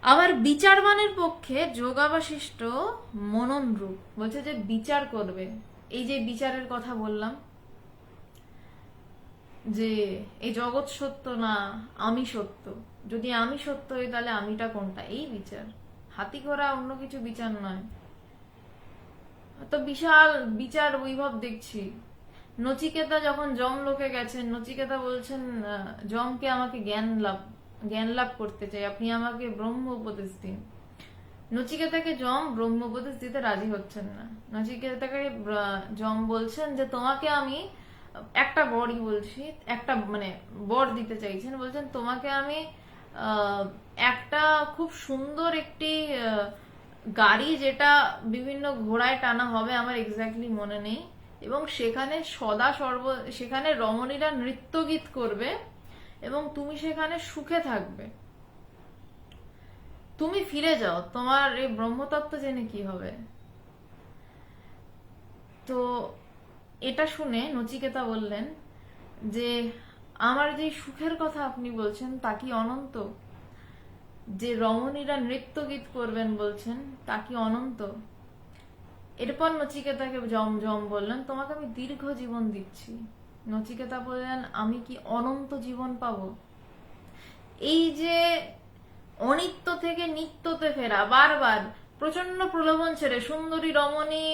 আবার বিচারবানের পক্ষে যোগাবাশিষ্ট মনন রূপ। বলছে যে বিচার করবে, এই যে বিচারের কথা বললাম, যে এই জগৎ সত্য না আমি সত্য, যদি আমি সত্য হই তাহলে আমিটা কোনটা, এই বিচার। হাতি ঘোড়া অন্য কিছু বিচার নয়। তো বিশাল বিচার বৈভব দেখছি। নচিকেতা যখন যমলোকে গেছেন, নচিকেতা বলছেন যমকে আমাকে জ্ঞান লাভ করতে চাই, আপনি আমাকে ব্রহ্ম উপদেশ দিন। নচিকেতাকে যম ব্রহ্ম উপদেশ দিতে রাজি হচ্ছেন না। নচিকেতাকে যম বলছেন যে তোমাকে আমি একটা বরই বলছি, একটা মানে বর দিতে চাইছেন। বলছেন তোমাকে আমি একটা খুব সুন্দর একটি গাড়ি, যেটা বিভিন্ন ঘোড়ায় টানা হবে, আমার এক্স্যাক্টলি মনে নেই, এবং সেখানে সেখানে রমণীরা নৃত্য গীত করবে এবং তুমি সেখানে সুখে থাকবে। তুমি ফিরে যাও, তোমার এই ব্রহ্মতত্ত্ব জেনে কি হবে। তো এটা শুনে নচিকেতা বললেন যে আমার যে সুখের কথা আপনি বলছেন তা কি অনন্ত? যে রমণীরা নৃত্য গীত করবেন বলছেন তা কি অনন্ত? এরপর নচিকেতাকে যম বললেন তোমাকে আমি দীর্ঘ জীবন দিচ্ছি। নচিকেতা বললেন আমি কি অনন্ত জীবন পাবো? এই যে অনিত্য থেকে নিত্যতে ফেরা, বারবার প্রচন্ড প্রলোভন ছেড়ে, সুন্দরী রমণী,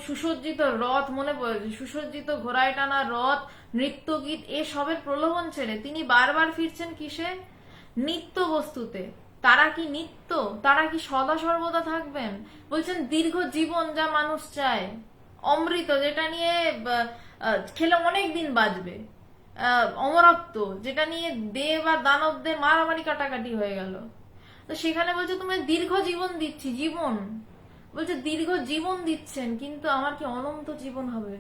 সুসজ্জিত রথ, মনে পড়েছে, সুসজ্জিত ঘোড়ায় টানা রথ, নৃত্য গীত, এসবের প্রলোভন ছেড়ে তিনি বারবার ফিরছেন কিসে? নিত্য বস্তুতে। তারা কি নিত্য? তারা কি সদা সর্বদা থাকবেন? বলছেন দীর্ঘ জীবন যা মানুষ চায়, অমৃত যেটা নিয়ে খেলে অনেক দিন বাঁচবে, অমরত্ব যেটা নিয়ে দেব আর দানবদের মারামারি কাটাকাটি হয়ে গেল, তো সেখানে বলছে তুমি দীর্ঘ জীবন দিচ্ছি। জীবন বলছে দীর্ঘ জীবন দিচ্ছেন, কিন্তু আমার কি অনন্ত জীবন হবে?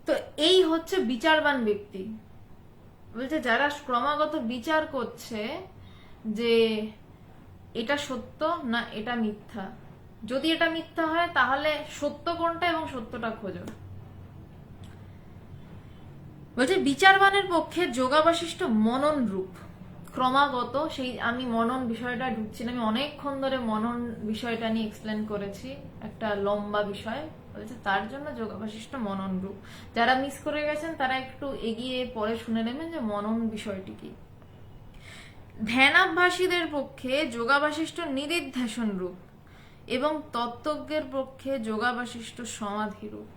তো এই হচ্ছে বিচারবান ব্যক্তি। বলছে যারা ক্রমাগত বিচার করছে যে এটা সত্য না এটা মিথ্যা, যদি এটা মিথ্যা হয় তাহলে সত্য কোনটা এবং সত্যটা খোঁজো। বলছে বিচারবানের পক্ষে যোগাবাশিষ্ট মনন রূপ। ক্রমাগত সেই, আমি মনন বিষয়টা ঢুকছি না, আমি অনেকক্ষণ ধরে মনন বিষয়টা নিয়ে এক্সপ্লেন করেছি, একটা লম্বা বিষয়। বলছে তার জন্য যোগাবাশিষ্ট মনন রূপ। যারা মিস করে গেছেন তারা একটু এগিয়ে পরে শুনে নেবেন যে মনন বিষয়টি কি। ধ্যানাভ্যাসীদের পক্ষে যোগাবাশিষ্ট নিদিধ্যাসন রূপ এবং তত্ত্বজ্ঞের পক্ষে যোগাবাশিষ্ট সমাধি রূপ।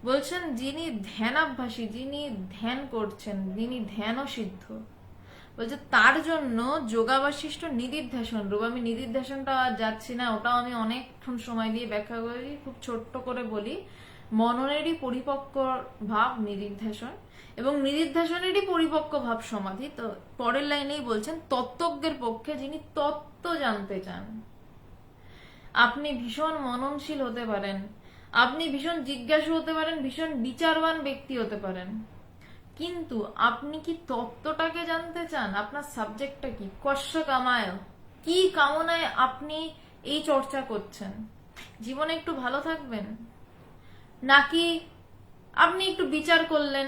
বলছেন যিনি ধ্যানাভ্যাসী, যিনি ধ্যান করছেন, যিনি ধ্যান সিদ্ধ, বলছে তার জন্য যোগাবাশিষ্ট নিদিধ্যাসন রূপ। আমি নিদিধ্যাসনটা যাচ্ছি না, ওটাও আমি অনেকক্ষণ সময় দিয়ে ব্যাখ্যা করি, খুব ছোট্ট করে বলি। মননেরই পরিপক্ক ভাব নিদিধ্যাসন, এবং নিদিধ্যাসনেরই পরিপক্ক ভাব সমাধি। তো পরের লাইনেই বলছেন তত্ত্বজ্ঞের পক্ষে, যিনি তত্ত্ব জানতে চান। আপনি ভীষণ মননশীল হতে পারেন, আপনি ভীষণ জিজ্ঞাসু হতে পারেন, ভীষণ বিচারবান ব্যক্তি হতে পারেন, কিন্তু আপনি কি তত্ত্বটাকে জানতে চান? আপনার সাবজেক্টটা কি? কস্য কামায়, কি কামনায় আপনি এই চর্চা করছেন? জীবনে একটু ভালো থাকবেন, নাকি আপনি একটু বিচার করলেন,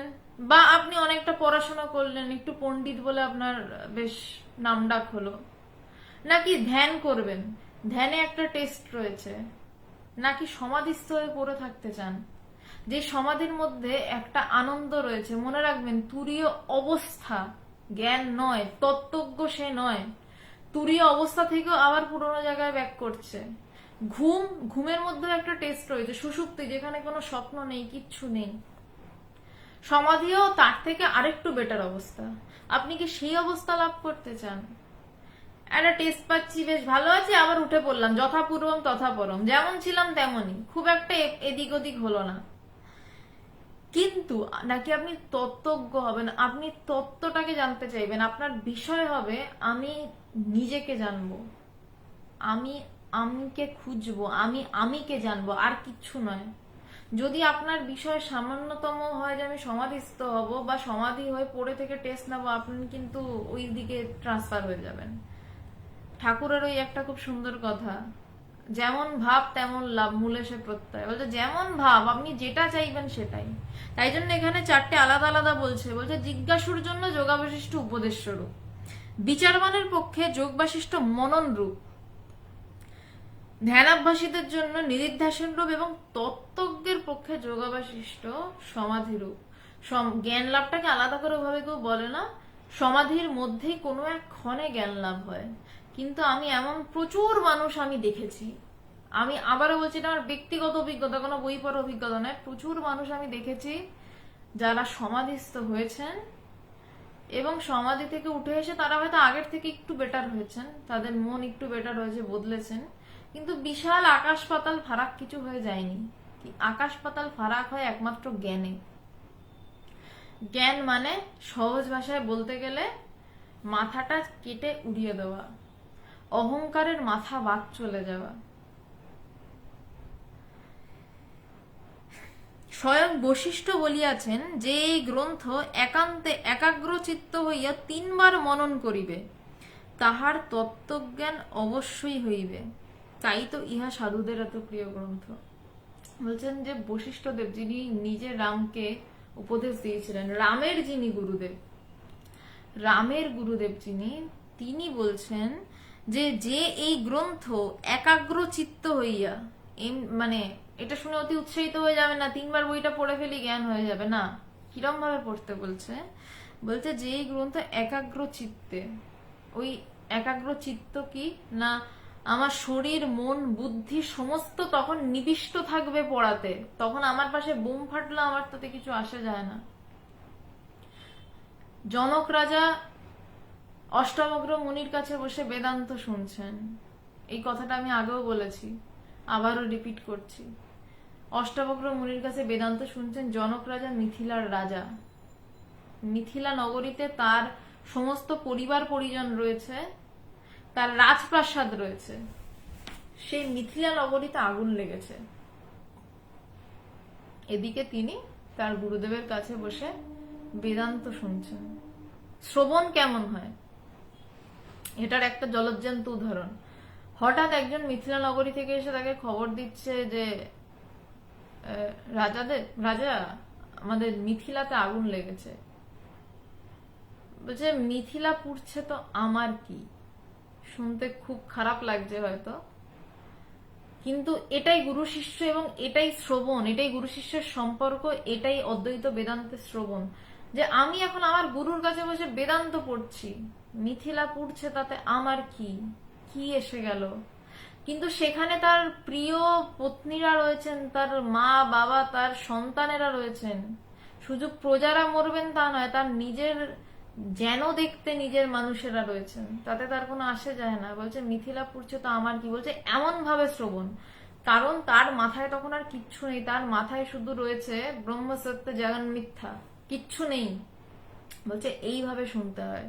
বা আপনি অনেকটা পড়াশোনা করলেন, একটু পণ্ডিত বলে আপনার বেশ নামডাক হলো, নাকি ধ্যান করবেন, ধ্যানে একটা টেস্ট রয়েছে, নাকি সমাধিস্থ হয়ে পড়ে থাকতে চান, যে সমাধির মধ্যে একটা আনন্দ রয়েছে। মনে রাখবেন, তুরীয় অবস্থা জ্ঞান নয়, তত্ত্বজ্ঞ সে নয়, তুরীয় অবস্থা থেকেও আবার পুরোনো জায়গায় ব্যাক করছে। ঘুমের মধ্যে একটা টেস্ট রয়েছে, সুষুপ্তি, যেখানে কোনো স্বপ্ন নেই, কিচ্ছু নেই। সমাধিও তার থেকে আরেকটু বেটার অবস্থা। আপনি কি সেই অবস্থা লাভ করতে চান? একটা টেস্ট পাচ্ছি, বেশ ভালো আছে, আবার উঠে পড়লাম, যথাপূর্বম তথাপরম, যেমন ছিলাম তেমনই, খুব একটা এদিক ওদিক হলো না। কিন্তু নাকি আপনি তত্ত্বজ্ঞ হবেন, আপনি তত্ত্বটাকে জানতে চাইবেন, আপনার বিষয় হবে আমি নিজেকে জানবো, আমি আমিকে খুঁজবো, আমি আমিকে জানবো, আর কিচ্ছু নয়। যদি আপনার বিষয় সামান্যতম হয় যে আমি সমাধিস্থ হব বা সমাধি হয়ে পড়ে থেকে টেস্ট নেবো, আপনি কিন্তু ওই দিকে ট্রান্সফার হয়ে যাবেন। ঠাকুরের ওই একটা খুব সুন্দর কথা, যেমন ভাব তেমন লাভ, মূলে সে প্রত্যয়। বলছে যেমন ভাব, আপনি যেটা চাইবেন সেটাই। তাই জন্য এখানে চারটে আলাদা আলাদা বলছে। জিজ্ঞাসুর জন্য যোগাবশিষ্ট উপদেশ রূপ, বিচারবানের পক্ষে যোগবাশিষ্ট মনন রূপ, ধ্যানাভ্যাসীদের জন্য নিদিধ্যাসন রূপ এবং তত্ত্বজ্ঞের পক্ষে যোগাবশিষ্ট সমাধি রূপ। জ্ঞান লাভটাকে আলাদা করে ওভাবে কেউ বলে না, সমাধির মধ্যেই কোনো এক ক্ষণে জ্ঞান লাভ হয়। কিন্তু আমি এমন প্রচুর মানুষ আমি দেখেছি, আমি আবারও বলছি, এটা আমার ব্যক্তিগত অভিজ্ঞতা, কোনো বই পড়ার অভিজ্ঞতা নয়, প্রচুর মানুষ আমি দেখেছি যারা সমাধিস্থ হয়েছেন এবং সমাধি থেকে উঠে এসে তারা হয়তো আগের থেকে একটু বেটার হয়েছেন, তাদের মন একটু বেটার হয়েছে, বদলেছেন, কিন্তু বিশাল আকাশ পাতাল ফারাক কিছু হয়ে যায়নি। আকাশ পাতাল ফারাক হয় একমাত্র জ্ঞানে। জ্ঞান মানে সহজ ভাষায় বলতে গেলে মাথাটা কেটে উড়িয়ে দেওয়া, অহংকারের মাথা বাদ চলে যাওয়া। স্বয়ং বশিষ্ঠ বলিয়াছেন যে এই গ্রন্থ একান্তে একাগ্রচিত্ত হইয়া 3 বার মনন করিবে, তাহার তত্ত্বজ্ঞান অবশ্যই হইবে। তাই তো ইহা সাধুদের এত প্রিয় গ্রন্থ। বলছেন যে বশিষ্ঠদেব, যিনি নিজে রামকে উপদেশ দিয়েছিলেন, রামের যিনি গুরুদেব, রামের গুরুদেব যিনি, তিনি বলছেন যে যে এই গ্রন্থ একাগ্রচিত্ত হইয়া, মানে এটা শুনে অতি উৎসাহিত হয়ে যাবে না, 3 বার বইটা পড়ে ফেলি জ্ঞান হয়ে যাবে না। কিরম ভাবে পড়তে বলছে? বলছে যে এই গ্রন্থ একাগ্র চিত্তে, ওই একাগ্র চিত্ত কি না, আমার শরীর মন বুদ্ধি সমস্ত তখন নিবিষ্ট থাকবে পড়াতে, তখন আমার পাশে বোম ফাটলো আমার তাতে কিছু আসে যায় না। জনক রাজা অষ্টবক্র মুনির কাছে বসে বেদান্ত শুনছেন, এই কথাটা আমি আগেও বলেছি, আবারও রিপিট করছি। অষ্টবক্র মুনির কাছে বেদান্ত শুনছেন জনক রাজা, মিথিলার রাজা। মিথিলা নগরীতে তার সমস্ত পরিবার পরিজন রয়েছে, তার রাজপ্রাসাদ রয়েছে। সেই মিথিলা নগরীতে আগুন লেগেছে, এদিকে তিনি তার গুরুদেবের কাছে বসে বেদান্ত শুনছেন। শ্রবণ কেমন হয় এটার একটা জলজ্জান্ত উদাহরণ। হঠাৎ একজন মিথিলা নগরী থেকে এসে তাকে খবর দিচ্ছে যে রাজা, আমাদের মিথিলাতে আগুন লেগেছে। বলছে মিথিলা পুড়ছে তো আমার কি? শুনতে খুব খারাপ লাগছে হয়তো, কিন্তু এটাই গুরু শিষ্য এবং এটাই শ্রবণ, এটাই গুরু শিষ্যের সম্পর্ক, এটাই অদ্বৈত বেদান্তের শ্রবণ। যে আমি এখন আমার গুরুর কাছে বসে বেদান্ত পড়ছি, মিথিলা পুড়ছে তাতে আমার কি, কি এসে গেল? কিন্তু সেখানে তার প্রিয় পত্নীরা রয়েছেন, তার মা বাবা, তার সন্তানেরা রয়েছেন। শুধু প্রজারা মরবেন তা নয়, তার নিজের যেন দেখতে নিজের মানুষেরা রয়েছেন, তাতে তার কোনো আসে যায় না। বলছে মিথিলা পুড়ছে তো আমার কি? বলছে এমন ভাবে শ্রবণ, কারণ তার মাথায় তখন আর কিচ্ছু নেই, তার মাথায় শুধু রয়েছে ব্রহ্মসত্য জগন মিথ্যা, কিচ্ছু নেই। বলছে এইভাবে শুনতে হয়।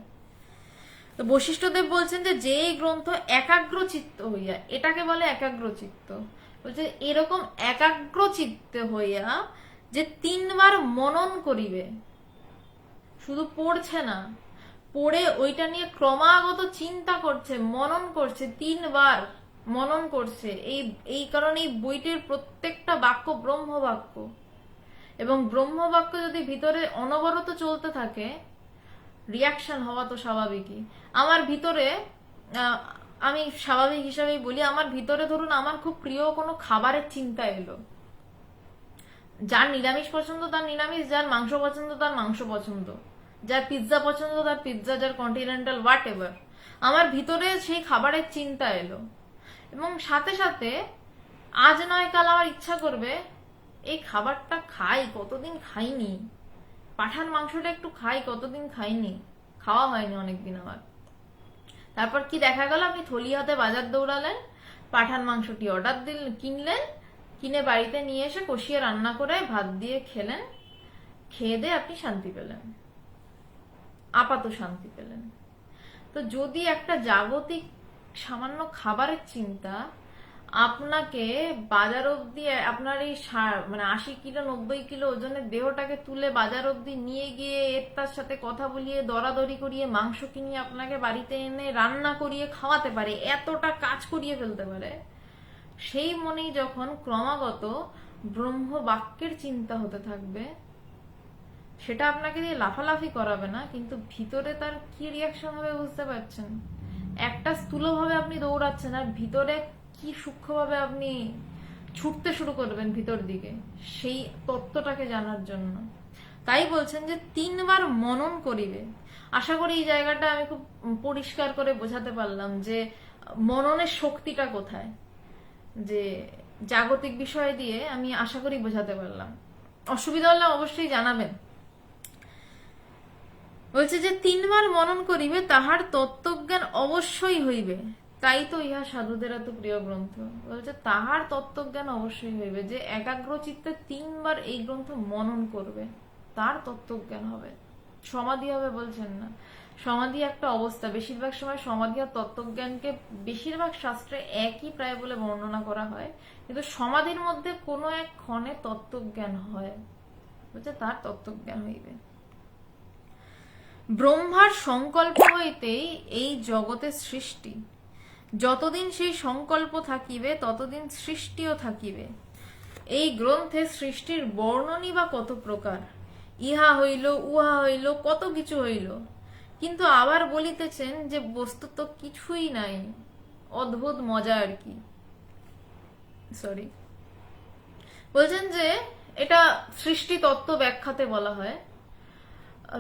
তো বশিষ্ঠদেব বলছেন যে যে গ্রন্থ একাগ্র চিত্ত হইয়া, এটাকে বলে একাগ্র চিত্ত। বলছে এরকম একাগ্র চিত্তে হইয়া যে 3 বার মনন করিবে, শুধু পড়ছে না, পড়ে ওইটা নিয়ে ক্রমাগত চিন্তা করছে, মনন করছে, 3 বার মনন করছে। এই কারণে এই বইটির প্রত্যেকটা বাক্য ব্রহ্মবাক্য, এবং ব্রহ্মবাক্য যদি ভিতরে অনবরত চলতে থাকে, রিয়াকশন হওয়া তো স্বাভাবিকই। আমার ভিতরে আমি স্বাভাবিক হিসাবেই বলি, আমার ভিতরে ধরুন আমার খুব প্রিয় কোনো খাবারের চিন্তা এলো, যার নিরামিষ পছন্দ তার নিরামিষ, যার মাংস পছন্দ তার মাংস পছন্দ, যার পিৎজা পছন্দ তার পিৎজা, যার কন্টিনেন্টাল হোয়াট এভার, আমার ভিতরে সেই খাবারের চিন্তা এলো, এবং সাথে সাথে আজ নয় কাল আমার ইচ্ছা করবে এই খাবারটা খাই, কতদিন খাইনি, পাঠার মাংসটা একটু খাই, কতদিন খাইনি, খাওয়া হয়নি অনেকদিন আমার। তারপর কি দেখা গেল, আপনি থলি হাতে বাজার দৌড়ালেন, পাঠার মাংসটি অর্ডার কিনলেন, কিনে বাড়িতে নিয়ে এসে কষিয়ে রান্না করে ভাত দিয়ে খেলেন, খেয়ে দিয়ে আপনি শান্তি পেলেন, আপাত শান্তি পেলেন। তো যদি একটা জাগতিক সামান্য খাবারের চিন্তা আপনাকে বাজার অব্দি, আপনার এই মানে 80 কিলো 90 কিলো ওজনের দেহটাকে তুলে বাজার অব্দি নিয়ে গিয়ে এর তার সাথে কথা বলিয়ে দরাদরি করিয়ে মাংস কিনিয়ে আপনাকে বাড়িতে এনে রান্না করিয়ে খাওয়াতে পারে, এতটা কাজ করিয়ে ফেলতে পারে, সেই মনেই যখন ক্রমাগত ব্রহ্ম বাক্যের চিন্তা হতে থাকবে, সেটা আপনাকে দিয়ে লাফালাফি করাবে না, কিন্তু ভিতরে তার কি রিয়াকশন হবে বুঝতে পারছেন? একটা স্থূলভাবে আপনি দৌড়াচ্ছেন, আর ভিতরে কি সূক্ষ্মভাবে আপনি ছুটতে শুরু করবেন ভিতর দিকে, সেই তত্ত্বটাকে জানার জন্য। তাই বলছেন যে 3বার মনন করিবে। আশা করি এই জায়গাটা আমি খুব পরিষ্কার করে বোঝাতে পারলাম যে মননের শক্তিটা কোথায়, যে জাগতিক বিষয় দিয়ে আমি আশা করি বোঝাতে পারলাম। অসুবিধা হলে অবশ্যই জানাবেন। বলছে যে 3বার মনন করিবে, তাহার তত্ত্বজ্ঞান অবশ্যই হইবে, তাই তো ইহা সাধুদের এত প্রিয় গ্রন্থ। বলছে তাহার তত্ত্বজ্ঞান অবশ্যই হইবে, যে একাগ্র চিত্তে 3বার এই গ্রন্থ মনন করবে, তার তত্ত্বজ্ঞান হবে। সমাধি হবে বলছেন না, সমাধি একটা অবস্থা, বেশিরভাগ সময় সমাধি আর তত্ত্বজ্ঞানকে বেশিরভাগ শাস্ত্রে একই প্রায় বলে বর্ণনা করা হয়, কিন্তু সমাধির মধ্যে কোনো এক ক্ষণে তত্ত্বজ্ঞান হয়। বলছে তার তত্ত্বজ্ঞান হইবে। ব্রহ্মার সংকল্প হইতেই এই জগতের সৃষ্টি, যতদিন সেই সংকল্প থাকিবে ততদিন সৃষ্টিও থাকিবে। এই গ্রন্থে সৃষ্টির বর্ণনই বা কত প্রকার, ইহা হইল উহা হইল, কত কিছু হইল, কিন্তু আবার বলিতেছেন যে বস্তুত কিছুই নাই, অদ্ভুত মজা আর কি। সরি, বলছেন যে এটা সৃষ্টি তত্ত্ব ব্যাখ্যাতে বলা হয়।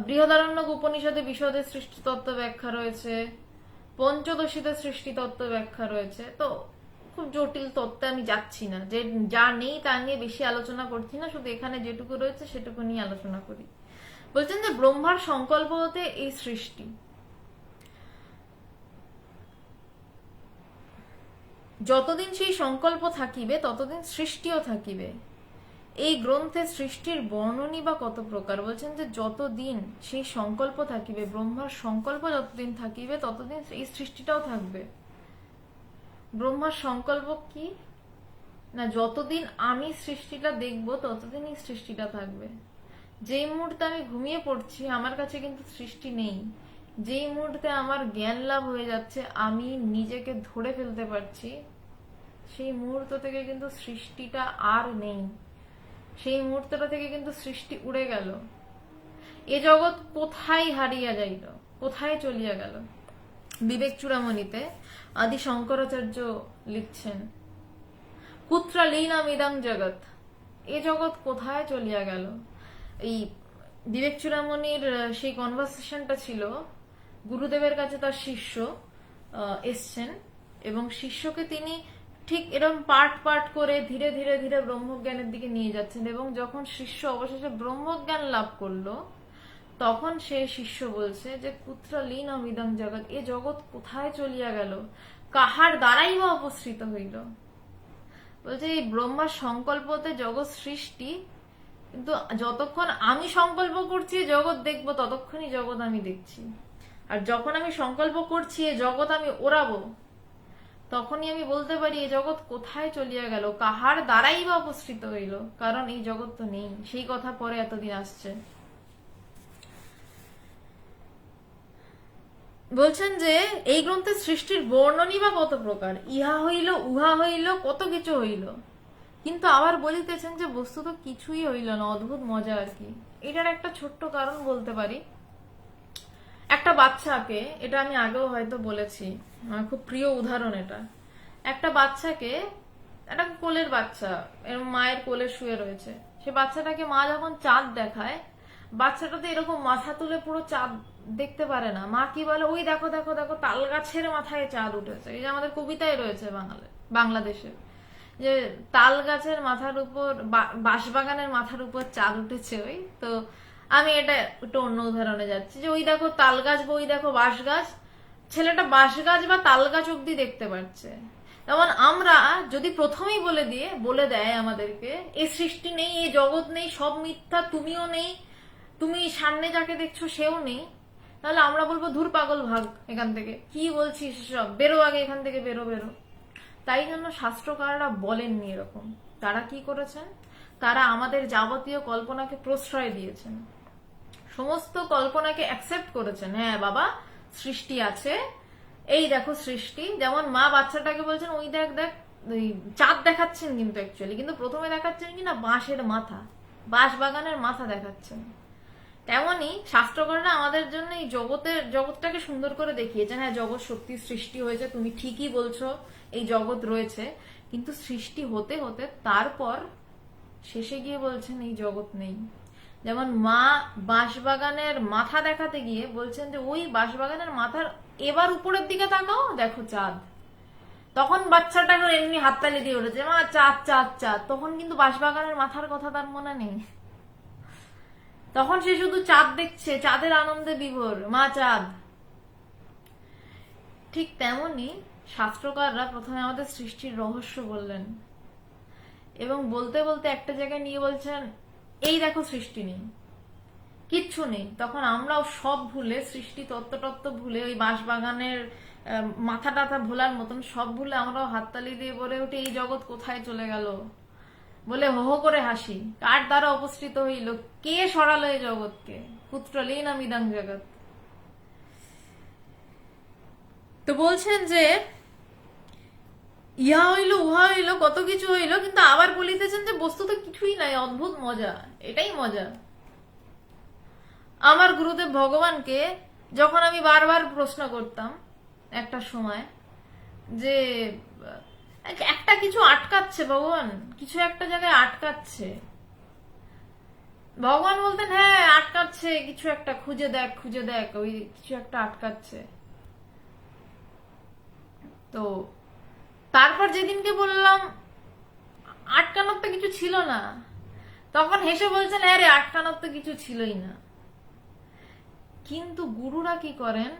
বৃহদারণ্যক উপনিষদে বিশদে সৃষ্টি তত্ত্ব ব্যাখ্যা রয়েছে, পঞ্চদশীতে সৃষ্টি তত্ত্ব ব্যাখ্যা রয়েছে। তো খুব জটিল তত্ত্বে আমি যাচ্ছি না, যে যা নেই তা নিয়ে বেশি আলোচনা করছি না, শুধু এখানে যেটুকু রয়েছে সেটুকু নিয়ে আলোচনা করি। বলছেন যে ব্রহ্মার সংকল্প হতে এই সৃষ্টি, যতদিন সেই সংকল্প থাকিবে ততদিন সৃষ্টিও থাকিবে। এই গ্রন্থে সৃষ্টির বর্ণনই বা কত প্রকার। বলছেন যে যতদিন সেই সংকল্প থাকিবে, ব্রহ্মার সংকল্প যতদিন থাকিবে ততদিন এই সৃষ্টিটাও থাকবে। ব্রহ্মার সংকল্প কি না, যতদিন আমি সৃষ্টিটা দেখব ততদিন এই সৃষ্টিটা থাকবে। যেই মুহূর্তে আমি ঘুমিয়ে পড়ছি আমার কাছে কিন্তু সৃষ্টি নেই, যেই মুহূর্তে আমার জ্ঞান লাভ হয়ে যাচ্ছে, আমি নিজেকে ধরে ফেলতে পারছি, সেই মুহূর্ত থেকে কিন্তু সৃষ্টিটা আর নেই, সেই মুহূর্তটা থেকে কিন্তু সৃষ্টি উড়ে গেল। এ জগৎ কোথায় হারিয়ে যাইল, কোথায় চলিয়া গেল। বিবেক চূড়ামণিতে আদি শঙ্করাচার্য লিখছেন, কুত্রা লীনাম ইদং জগৎ, এ জগৎ কোথায় চলিয়া গেল। এই বিবেক চূড়ামণির সেই কনভারসেশনটা ছিল, গুরুদেবের কাছে তার শিষ্য এসছেন, এবং শিষ্যকে তিনি ঠিক এরকম পার্ট পার্ট করে ধীরে ধীরে ধীরে ব্রহ্মজ্ঞানের দিকে নিয়ে যাচ্ছেন, এবং যখন শিষ্য অবশেষে ব্রহ্মজ্ঞান লাভ করলো তখন সে শিষ্য বলছে যে কুত্রা লীনম ইদং জগৎ, এ জগৎ কোথায় চলিয়া গেল, কাহার দ্বারাই বা অপসৃত হইল। বলছে এই ব্রহ্মার সংকল্পতে জগৎ সৃষ্টি, কিন্তু যতক্ষণ আমি সংকল্প করছি জগৎ দেখবো ততক্ষণই জগৎ আমি দেখছি, আর যখন আমি সংকল্প করছি এ জগৎ আমি ওড়াবো তখনই আমি বলতে পারি এ জগৎ কোথায় চলিয়া গেল, কাহার দ্বারাই বা অপসৃত হইল, কারণ এই জগৎ তো নেই। সেই কথা পরে এতদিন আসছে। বলছেন যে এই গ্রন্থের সৃষ্টির বর্ণনই বা কত প্রকার, ইহা হইল উহা হইল, কত কিছু হইল, কিন্তু আবার বলিতেছেন যে বস্তুত কিছুই হইল না, অদ্ভুত মজা আর কি। এটার একটা ছোট্ট কারণ বলতে পারি। একটা বাচ্চাকে, এটা আমি আগেও হয়তো বলেছি, আমার খুব প্রিয় উদাহরণ এটা, একটা বাচ্চাকে, একটা কোলের বাচ্চা এর মায়ের কোলে শুয়ে রয়েছে, সে বাচ্চাটাকে মা যখন চাঁদ দেখায়, বাচ্চাটা তো এরকম মাথা তুলে পুরো চাঁদ দেখতে পারে না। মা কি বলে, ওই দেখো দেখো দেখো তাল গাছের মাথায় চাঁদ উঠেছে। এই যে আমাদের কবিতায় রয়েছে বাংলাদেশে, যে তাল গাছের মাথার উপর, বাঁশবাগানের মাথার উপর চাঁদ উঠেছে। ওই তো আমি এটা একটু অন্য উদাহরণে যাচ্ছি, যে ওই দেখো তাল গাছ বা ওই দেখো বাঁশ গাছ, ছেলেটা বাঁশ গাছ বা তাল গাছ অব্দি দেখতে পাচ্ছে। তেমন আমরা যদি প্রথমেই বলে দেয় আমাদেরকে এই সৃষ্টি নেই, এই জগৎ নেই, সব মিথ্যা, তুমিও নেই, তুমি সামনে যাকে দেখছো সেও নেই, তাহলে আমরা বলবো ধুর পাগল, ভাগ এখান থেকে, কি বলছিস সব, বেরো আগে এখান থেকে, বেরো বেরো। তাই জন্য শাস্ত্রকাররা বলেননি এরকম। তারা কি করেছেন, তারা আমাদের যাবতীয় কল্পনাকে প্রশ্রয় দিয়েছেন, সমস্ত কল্পনাকে অ্যাকসেপ্ট করেছেন। হ্যাঁ বাবা, সৃষ্টি আছে, এই দেখো সৃষ্টি। যেমন মা বাচ্চাটাকে বলছেন ওই দেখ দেখ, চাঁদ দেখাচ্ছেন, কিন্তু অ্যাকচুয়ালি কিন্তু প্রথমে দেখাচ্ছেন কিনা বাঁশের মাথা, বাঁশ বাগানের মাথা দেখাচ্ছেন। তেমনি শাস্ত্রকাররা আমাদের জন্য এই জগৎটাকে সুন্দর করে দেখিয়েছেন। হ্যাঁ, জগৎ সত্যি সৃষ্টি হয়েছে, তুমি ঠিকই বলছো, এই জগৎ রয়েছে, কিন্তু সৃষ্টি হতে হতে তারপর শেষে গিয়ে বলছেন এই জগৎ নেই। যেমন মা বাঁশবাগানের মাথা দেখাতে গিয়ে বলছেন যে ওই বাঁশবাগানের মাথার এবার উপরের দিকে তাকাও, দেখো চাঁদ। তখন বাচ্চাটা এমনি হাততালি দিয়ে উঠেছে, মা চাঁদ চাঁদ চাঁদ। তখন কিন্তু বাঁশবাগানের মাথার কথা তার মনে নেই, তখন সে শুধু চাঁদ দেখছে, চাঁদের আনন্দে বিভোর, মা চাঁদ। ঠিক তেমনি শাস্ত্রকাররা প্রথমে আমাদের সৃষ্টির রহস্য বললেন, এবং বলতে বলতে একটা জায়গায় নিয়ে বলছেন এই দেখো সৃষ্টি নেই, কিচ্ছু নেই। তখন আমরাও সব ভুলে, সৃষ্টি তত্ত্ব ভুলে, ওই বাঁশবাগানের মাথা টাথা ভোলার মতন সব ভুলে আমরাও হাততালি দিয়ে বলে উঠে এই জগৎ কোথায় চলে গেল, বলে হো হো করে হাসি। কার দ্বারা অপসৃত হইল, কে সরালো এই জগৎকে, পুত্রলীন মিদং জগৎ। তো বলছেন যে ইহা হইল উহা হইল, কত কিছু হইল, কিন্তু আবার বলিতেছেন যে বস্তু তো কিছুই নাই, অদ্ভুত মজা, এটাই মজা। আমার গুরুদেব ভগবানকে যখন আমি বারবার প্রশ্ন করতাম একটা সময়, যে একটা কিছু আটকাচ্ছে ভগবান, কিছু একটা জায়গায় আটকাচ্ছে, ভগবান বলতেন হ্যাঁ আটকাচ্ছে, কিছু একটা খুঁজে দেখ খুঁজে দেখ, ওই কিছু একটা আটকাচ্ছে। তো তারপর যেদিনকে বললাম আটকানোর তো কিছু ছিল না, তখন হেসে বলছেন হ্যাঁ রে, আটকানোর তো কিছু ছিলই না। কিন্তু গুরুরা কি করেন,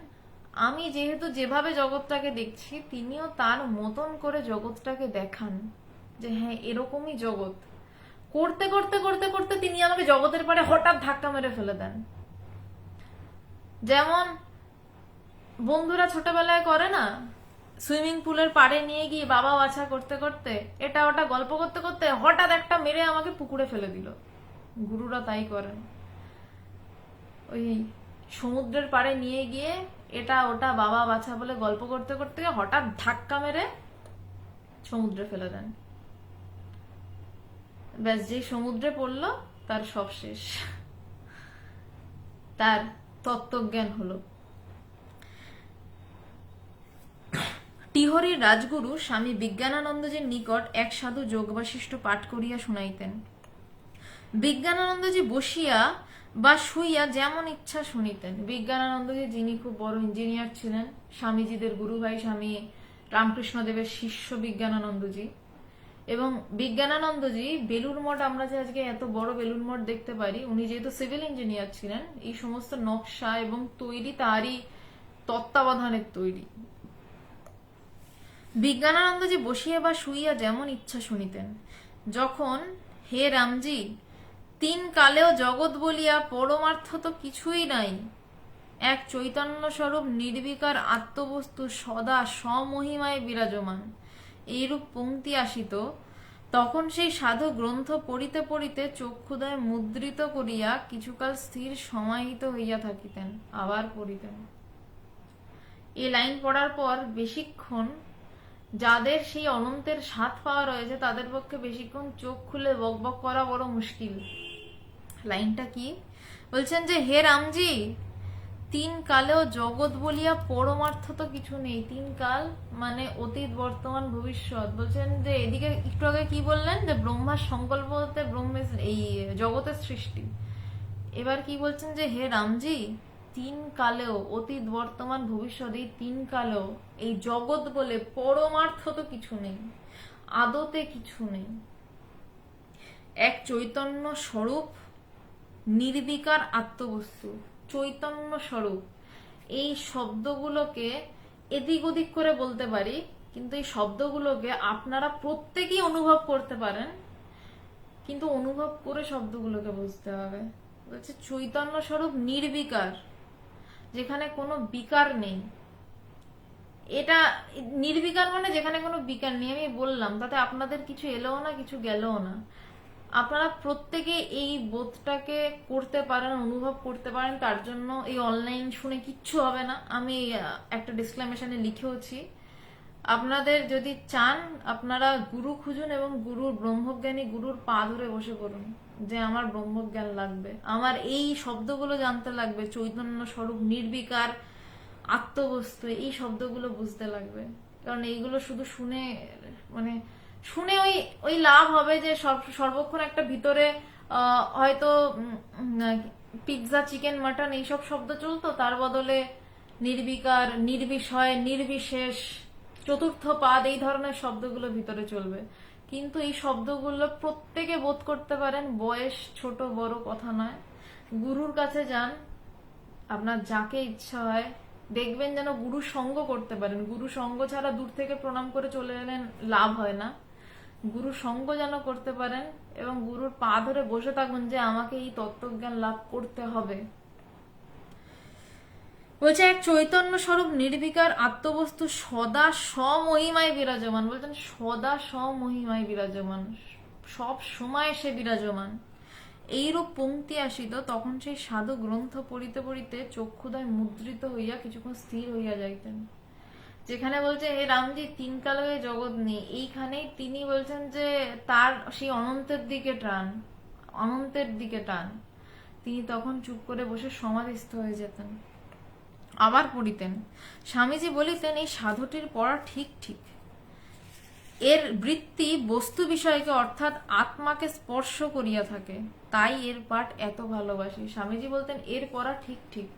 আমি যেহেতু যেভাবে জগৎটাকে দেখছি, তিনিও তার মতন করে জগৎটাকে দেখান, যে হ্যাঁ এরকমই জগৎ। করতে করতে করতে করতে তিনি আমাকে জগতের পারে হঠাৎ ধাক্কা মেরে ফেলে দেন। যেমন বন্ধুরা ছোটবেলায় করে না, সুইমিং পুলের পাড়ে নিয়ে গিয়ে বাবা বাছা করতে করতে, এটা ওটা গল্প করতে করতে হঠাৎ একটা মেরে আমাকে পুকুরে ফেলে দিল। গুরুরা তাই করেন, ওই সমুদ্রের পাড়ে নিয়ে গিয়ে এটা ওটা বাবা বাছা বলে গল্প করতে করতে হঠাৎ ধাক্কা মেরে সমুদ্রে ফেলে দেন। ব্যাস, যে সমুদ্রে পড়লো তার সব শেষ, তার তত্ত্বজ্ঞান হলো। টিহরির রাজগুরু স্বামী বিজ্ঞানানন্দজির নিকট এক সাধু যোগ বাশিষ্ঠ পাঠ করিয়া শুনাইতেন। বিজ্ঞানানন্দজি বসিয়া বা শুইয়া যেমন ইচ্ছা শুনিতেন। বিজ্ঞানানন্দজি, যিনি খুব বড় ইঞ্জিনিয়ার ছিলেন, স্বামীজিদের গুরু ভাই, স্বামী রামকৃষ্ণদেবের শিষ্য বিজ্ঞানানন্দজি। এবং বিজ্ঞানানন্দজি বেলুর মঠ, আমরা যে আজকে এত বড় বেলুর মঠ দেখতে পারি, উনি যেহেতু সিভিল ইঞ্জিনিয়ার ছিলেন, এই সমস্ত নকশা এবং তৈরি তারই তত্ত্বাবধানের তৈরি। বিজ্ঞানানন্দজি বসিয়া বা শুইয়া যেমন ইচ্ছা শুনিতেন। যখন হে রামজি, তিন কালেও জগৎ বলিয়া পরমার্থ তো কিছুই নাই, এক চৈতন্য স্বরূপ নির্বিকার আত্মবস্তু সদা স্বমহিমায় বিরাজমান, এইরূপ পংক্তি আসিত, তখন সেই সাধু গ্রন্থ পড়িতে পড়িতে চক্ষুদয় মুদ্রিত করিয়া কিছুকাল স্থির সমাহিত হইয়া থাকিতেন, আবার পড়িতেন। এই লাইন পড়ার পর বেশিক্ষণ, যাদের সেই অনন্তের স্বাদ পাওয়া রয়েছে, তাদের পক্ষে বেশিক্ষণ চোখ খুলে বকবক করা বড় মুশকিল। লাইনটা কি বলছেন, যে হে রামজি, তিন কালেও জগৎ বলিয়া পরমার্থ তো কিছু নেই। তিন কাল মানে অতীত, বর্তমান, ভবিষ্যৎ। বলছেন যে এদিকে একটু আগে কি বললেন, যে ব্রহ্মার সংকল্প হতে ব্রহ্মের এই জগতের সৃষ্টি। এবার কি বলছেন যে হে রামজি, তিন কালেও অতীত, বর্তমান, ভবিষ্যৎ, এই তিন কালেও এই জগৎ বলে পরমার্থ তো কিছু নেই, আদতে কিছু নেই। এক চৈতন্য স্বরূপ নির্বিকার আত্মবস্তু। চৈতন্য স্বরূপ, এই শব্দগুলোকে এদিক ওদিক করে বলতে পারি, কিন্তু এই শব্দগুলোকে আপনারা প্রত্যেকেই অনুভব করতে পারেন, কিন্তু অনুভব করে শব্দগুলোকে বুঝতে হবে। বলছে চৈতন্য স্বরূপ নির্বিকার, যেখানে কোনো বিকার নেই। এটা নির্বিকার মানে যেখানে কোনো বিকার নেই। আমি বললাম তাতে আপনাদের কিছু এলোও না, কিছু গেলও না। আপনারা প্রত্যেকে এই বোধটাকে করতে পারেন, অনুভব করতে পারেন। তার জন্য এই অনলাইন শুনে কিচ্ছু হবে না, আমি একটা ডিসক্লেমেশনে লিখেওছি। আপনাদের যদি চান, আপনারা গুরু খুঁজুন এবং গুরুর, ব্রহ্মজ্ঞানী গুরুর পা ধরে বসে পড়ুন, যে আমার ব্রহ্মজ্ঞান লাগবে, আমার এই শব্দগুলো জানতে লাগবে, চৈতন্য স্বরূপ নির্বিকার আত্মবস্তু, এই শব্দগুলো বুঝতে লাগবে। কারণ এইগুলো শুধু শুনে মানে শুনে ওই ওই লাভ হবে যে সর্বক্ষণ একটা ভিতরে হয়তো পিৎজা, চিকেন, মাটন এইসব শব্দ চলতো, তার বদলে নির্বিকার, নির্বিষয়, নির্বিশেষ, চতুর্থ পাদ, এই ধরনের শব্দগুলো ভিতরে চলবে। কিন্তু এই শব্দগুলো প্রত্যেকে বোধ করতে পারেন, বয়স ছোট বড় কথা নয়। গুরুর কাছে যান, আপনার যাকে ইচ্ছা হয় দেখবেন যেন গুরু সঙ্গ করতে পারেন। গুরু সঙ্গ ছাড়া দূর থেকে প্রণাম করে চলে এলেন লাভ হয় না। গুরু সঙ্গ যেন করতে পারেন এবং গুরুর পা ধরে বসে থাকুন যে আমাকে এই তত্ত্বজ্ঞান লাভ করতে হবে। বলছে এক চৈতন্য স্বরূপ নির্বিকার আত্মবস্তু সদা স্বমহিমায় বিরাজমান। বলছেন সদা স্বমহিমায় বিরাজমান, সব সময় সে বিরাজমান। এইরূপ পংক্তি আসিত, তখন সেই সাধু গ্রন্থ পড়িতে পড়িতে চক্ষুদয় মুদ্রিত হইয়া কিছুক্ষণ স্থির হইয়া যাইতেন। যেখানে বলছে হে রামজি তিন কালে জগৎ নেই, এইখানেই তিনি বলছেন যে তার সেই অনন্তের দিকে টান, অনন্তের দিকে টান। তিনি তখন চুপ করে বসে সমাধিস্থ হয়ে যেতেন, আবার পড়িতেন। স্বামীজি বলিতেন এই সাধুটির পড়া ঠিক ঠিক, এর বৃত্তি বস্তু বিষয়কে অর্থাৎ আত্মাকে স্পর্শ করিয়া থাকে, তাই এর পাঠ এত ভালোবাসি। স্বামীজি বলতেন এর পড়া ঠিক ঠিক,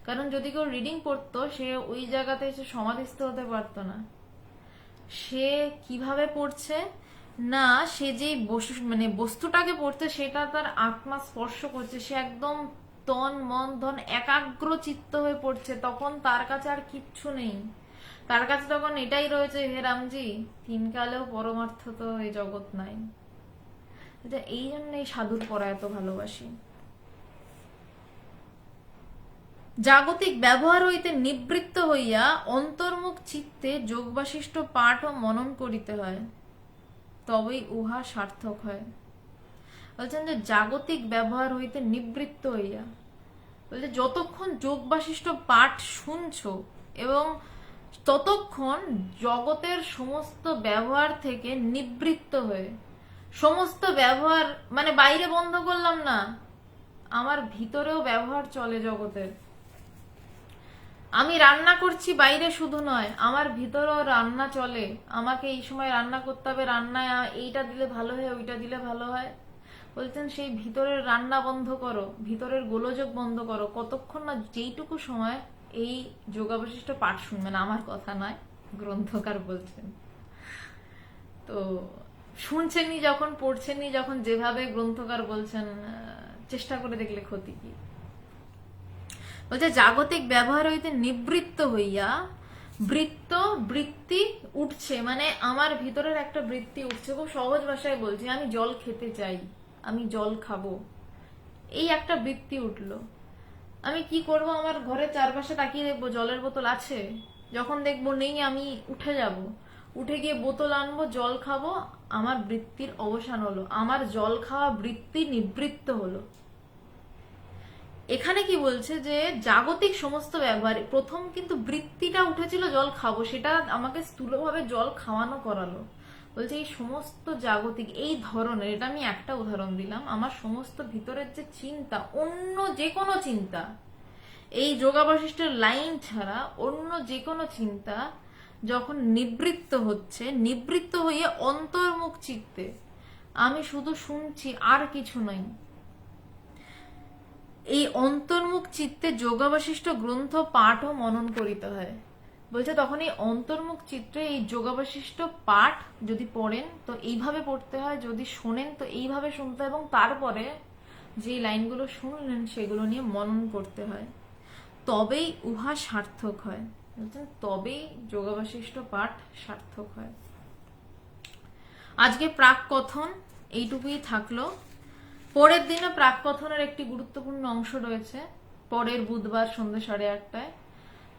কারণ যদি কেউ রিডিং পড়তো সে ওই জায়গাতে এসে সমাধিস্থ হতে পারতো না। সে কিভাবে পড়ছে না, সে যে মানে বস্তুটাকে পড়ছে সেটা তার আত্মা স্পর্শ করছে, সে একদম তন মন ধন একাগ্র চিত্ত হয়ে পড়ছে, তখন তার কাছে আর কিচ্ছু নেই। তার কাছে তখন এটাই রয়েছে, হে রামজি তিন কালেও পরমার্থ তো এই জগৎ নাই। এই জন্য এই সাধুর পড়া এত ভালোবাসি। জাগতিক ব্যবহার হইতে নিবৃত্ত হইয়া অন্তর্মুখ চিত্তে যোগ বাশিষ্ঠ পাঠ ও মনন করিতে হয়, তবেই উহা সার্থক হয়। বলছেন যে জাগতিক ব্যবহার হইতে নিবৃত্ত হইয়া, বলছে যতক্ষণ যোগ বাশিষ্ঠ পাঠ শুনছো এবং ততক্ষণ জগতের সমস্ত ব্যবহার থেকে নিবৃত্ত হয়ে, সমস্ত ব্যবহার মানে বাইরে বন্ধ করলাম না, আমার ভিতরেও ব্যবহার চলে জগতের। আমি রান্না করছি বাইরে শুধু নয়, আমার ভিতরেও রান্না চলে। আমাকে এই সময় রান্না করতে হবে, রান্নায় এইটা দিলে ভালো হয়, ওইটা দিলে ভালো হয়। বলছেন সেই ভিতরের রান্না বন্ধ করো, ভিতরের গোলযোগ বন্ধ করো, কতক্ষণ না যেইটুকু সময় এই যোগাবশিষ্ট পাঠ শুনবেন। আমার কথা নয়, গ্রন্থকার বলছেন। তো শুনছেনই যখন, পড়ছেনই যখন, যেভাবে গ্রন্থকার বলছেন চেষ্টা করে দেখলে ক্ষতি কি। বলছে জাগতিক ব্যবহার হইতে নিবৃত্ত হইয়া বৃত্তি উঠছে, মানে আমার ভিতরের একটা বৃত্তি উঠছে। খুব সহজ ভাষায় বলছি, আমি জল খেতে চাই, আমি জল খাবো, এই একটা বৃত্তি উঠলো। আমি কি করব, আমার ঘরের চারপাশে তাকিয়ে দেখবো জলের বোতল আছে, যখন দেখবো নেই আমি উঠে যাব, উঠে গিয়ে বোতল আনবো, জল খাবো, আমার বৃত্তির অবসান হলো, আমার জল খাওয়া বৃত্তি নিবৃত্ত হলো। এখানে কি বলছে যে জাগতিক সমস্ত ব্যবহার, প্রথম কিন্তু বৃত্তিটা উঠেছিল জল খাবো, সেটা আমাকে স্থূলভাবে জল খাওয়ানো করালো। বলছে এই সমস্ত জাগতিক এই ধরনের, এটা আমি একটা উদাহরণ দিলাম, আমার সমস্ত ভিতরের যে চিন্তা, অন্য যে কোনো চিন্তা, এই যোগা বশিষ্ঠের লাইন ছাড়া অন্য যে কোনো চিন্তা যখন নিবৃত্ত হয়ে অন্তর্মুখ চিত্তে আমি শুধু শুনছি আর কিছু নয়, এই অন্তর্মুখ চিত্তে যোগা বশিষ্ঠ গ্রন্থ পাঠ ও মনন করিতে হয়। বলছে তখন এই অন্তর্মুখ চিত্রে এই যোগা বশিষ্ঠ পাঠ যদি পড়েন তো এইভাবে পড়তে হয়, যদি শোনেন তো এইভাবে শুনতে হয়, এবং তারপরে যে লাইনগুলো শুনলেন সেগুলো নিয়ে মনন করতে হয়, তবেই উহা সার্থক হয়। বুঝছেন? তবেই যোগা বশিষ্ঠ পাঠ সার্থক হয়। আজকে প্রাক কথন এইটুকুই থাকলো। পরের দিনে প্রাক কথনের একটি গুরুত্বপূর্ণ অংশ রয়েছে, পরের বুধবার সন্ধ্যে 8:30টায়।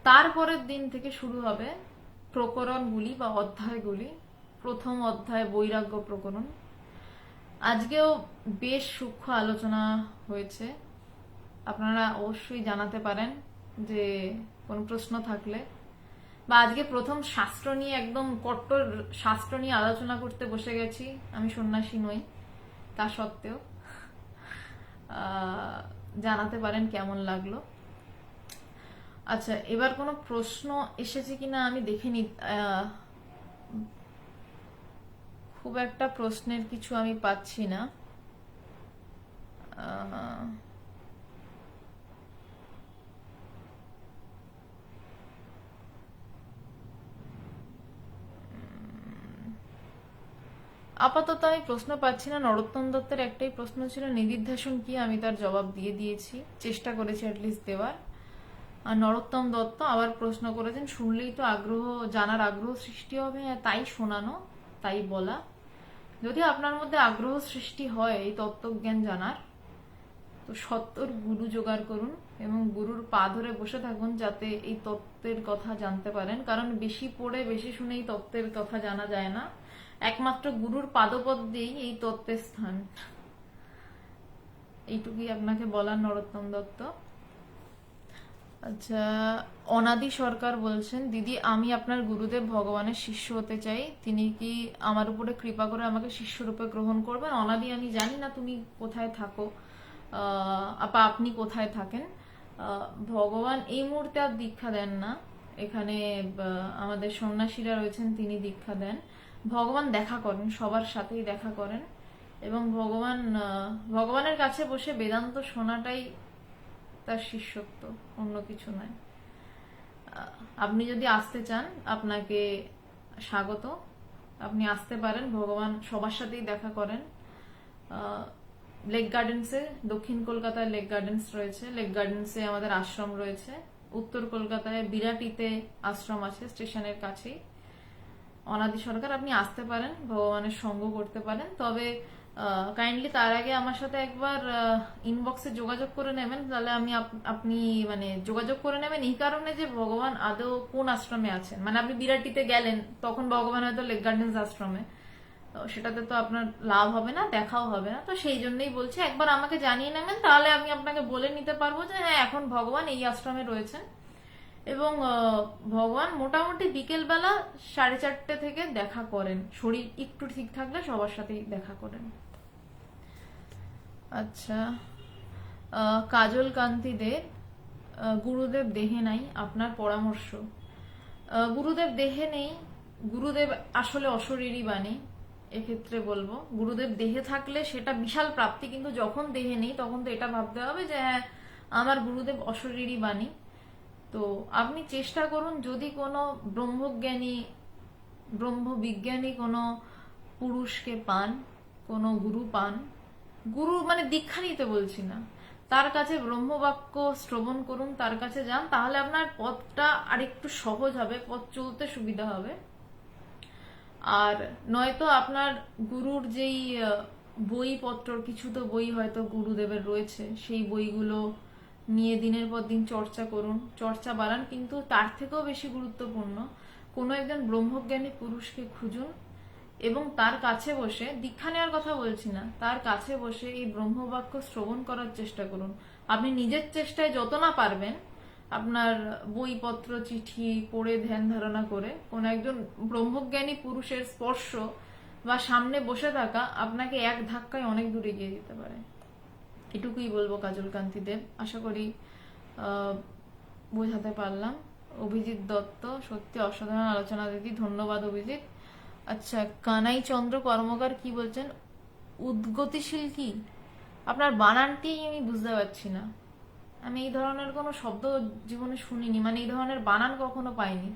তারপরের দিন থেকে শুরু হবে প্রকরণগুলি বা অধ্যায়গুলি। প্রথম অধ্যায় বৈরাগ্য প্রকরণ। আজকেও বেশ সূক্ষ্ম আলোচনা হয়েছে। আপনারা অবশ্যই জানাতে পারেন যে কোন প্রশ্ন থাকলে, বা আজকে প্রথম শাস্ত্র নিয়ে একদম কট্টর শাস্ত্র নিয়ে আলোচনা করতে বসে গেছি। আমি সন্ন্যাসী নই, তা সত্ত্বেও জানাতে পারেন কেমন লাগলো। আচ্ছা, এবার কোনো প্রশ্ন এসেছে কিনা আমি দেখে নি। খুব একটা প্রশ্নের কিছু আমি পাচ্ছি না। আপাতত আমি প্রশ্ন পাচ্ছি না। নরোত্তম দত্তের একটাই প্রশ্ন ছিল, নিদিধ্যাসন কি, আমি তার জবাব দিয়ে দিয়েছি, চেষ্টা করেছি অ্যাটলিস্ট দেওয়ার। আর নরোত্তম দত্ত আবার প্রশ্ন করেছেন, শুনলেই তো আগ্রহ, জানার আগ্রহ সৃষ্টি হবে, তাই শোনানো, তাই বলা। যদি আপনার মধ্যে আগ্রহ সৃষ্টি হয় এই তত্ত্বজ্ঞান জানার, তো সত্তর গুরু জোগাড় করুন এবং গুরুর পা ধরে বসে থাকুন, যাতে এই তত্ত্বের কথা জানতে পারেন। কারণ বেশি পড়ে বেশি শুনে এই তত্ত্বের কথা জানা যায় না। একমাত্র গুরুর পাদপদ দিয়েই এই তত্ত্বের স্থান। এইটুকুই আপনাকে বলার, নরোত্তম দত্ত। আচ্ছা, অনাদি সরকার বলছেন, দিদি আমি আপনার গুরুদেব ভগবানের শিষ্য হতে চাই, তিনি কি আমার উপরে কৃপা করে আমাকে শিষ্য রূপে গ্রহণ করবেন? অনাদি, আমি জানি না তুমি কোথায় থাকো, আপনি কোথায় থাকেন। ভগবান এই মুহূর্তে আর দীক্ষা দেন না। এখানে আমাদের সন্ন্যাসীরা রয়েছেন, তিনি দীক্ষা দেন। ভগবান দেখা করেন, সবার সাথেই দেখা করেন, এবং ভগবানের কাছে বসে বেদান্ত শোনাটাই তার শিষ্যত্ব, অন্য কিছু নয়। আপনি যদি আসতে চান, আপনাকে স্বাগত, আপনি আসতে পারেন। ভগবান সবার সাথেই দেখা করেন। লেক গার্ডেন্সে, দক্ষিণ কলকাতায় লেক গার্ডেন্স রয়েছে, লেক গার্ডেন্সে আমাদের আশ্রম রয়েছে। উত্তর কলকাতায় বিরাটিতে আশ্রম আছে, স্টেশনের কাছেই। অনাদি সরকার, আপনি আসতে পারেন, ভগবানের সঙ্গ করতে পারেন। তবে কাইন্ডলি তার আগে আমার সাথে একবার ইনবক্সে যোগাযোগ করে নেবেন, তাহলে আপনি মানে যোগাযোগ করে নেবেন এই কারণে যে ভগবান আদৌ কোন আশ্রমে আছেন। মানে আপনি বিরাটিতে গেলেন, তখন ভগবান হয়তো লেক গার্ডেন্স আশ্রমে, তো সেটাতে তো আপনার লাভ হবে না, দেখাও হবে না। তো সেই জন্যই বলছি, একবার আমাকে জানিয়ে নেবেন, তাহলে আমি আপনাকে বলে নিতে পারবো যে হ্যাঁ, এখন ভগবান এই আশ্রমে রয়েছেন। এবং ভগবান মোটামুটি বিকেল বেলা 4:30 থেকে দেখা করেন, শরীর একটু ঠিক থাকলে সবার সাথেই দেখা করেন। আচ্ছা, কাজল কান্তি দে, গুরুদেব দেহে নাই, আপনার পরামর্শ। গুরুদেব দেহে নেই, গুরুদেব আসলে অশরীরী বাণী। এক্ষেত্রে বলবো, গুরুদেব দেহে থাকলে সেটা বিশাল প্রাপ্তি, কিন্তু যখন দেহে নেই তখন তো এটা ভাবতে হবে যে হ্যাঁ, আমার গুরুদেব অশরীরী বাণী। তো আপনি চেষ্টা করুন, যদি কোনো ব্রহ্মজ্ঞানী, ব্রহ্মবিজ্ঞানী কোনো পুরুষকে পান, কোনো গুরু পান, গুরু মানে দীক্ষা নিতে বলছি না, তার কাছে ব্রহ্মবাক্য শ্রবণ করুন, তার কাছে যান, তাহলে আপনার পথটা আরেকটু সহজ হবে, পথ চলতে সুবিধা হবে। আর নয়তো আপনার গুরুর যেই বইপত্র, কিছু তো বই হয়তো গুরুদেবের রয়েছে, সেই বইগুলো নিয়ে দিনের পর দিন চর্চা করুন, চর্চা বাড়ান। কিন্তু তার থেকেও বেশি গুরুত্বপূর্ণ, কোনো একজন ব্রহ্মজ্ঞানী পুরুষকে খুঁজুন এবং তার কাছে বসে, দীক্ষা নেওয়ার কথা বলছি না, তার কাছে বসে এই ব্রহ্মবাক্য শ্রবণ করার চেষ্টা করুন। আপনি নিজের চেষ্টায় যত না পারবেন, আপনার বইপত্র চিঠি পড়ে ধ্যান ধারণা করে কোন একজন ব্রহ্মজ্ঞানী পুরুষের স্পর্শ বা সামনে বসে থাকা আপনাকে এক ধাক্কায় অনেক দূরে এগিয়ে দিতে পারে। এটুকুই বলবো কাজল কান্তি দেব। আশা করি বোঝাতে পারলাম। অভিজিৎ দত্ত, সত্যি অসাধারণ আলোচনা দিদি, ধন্যবাদ অভিজিৎ। আচ্ছা, কানাই চন্দ্র কর্মকার কি বলছেন? উদ্গতিশীল কি? আপনার বানানটি আমি বুঝতে পারছি না। আমি এই ধরনের কোনো শব্দ জীবনে শুনিনি, মানে এই ধরনের বানান কখনো পাইনি।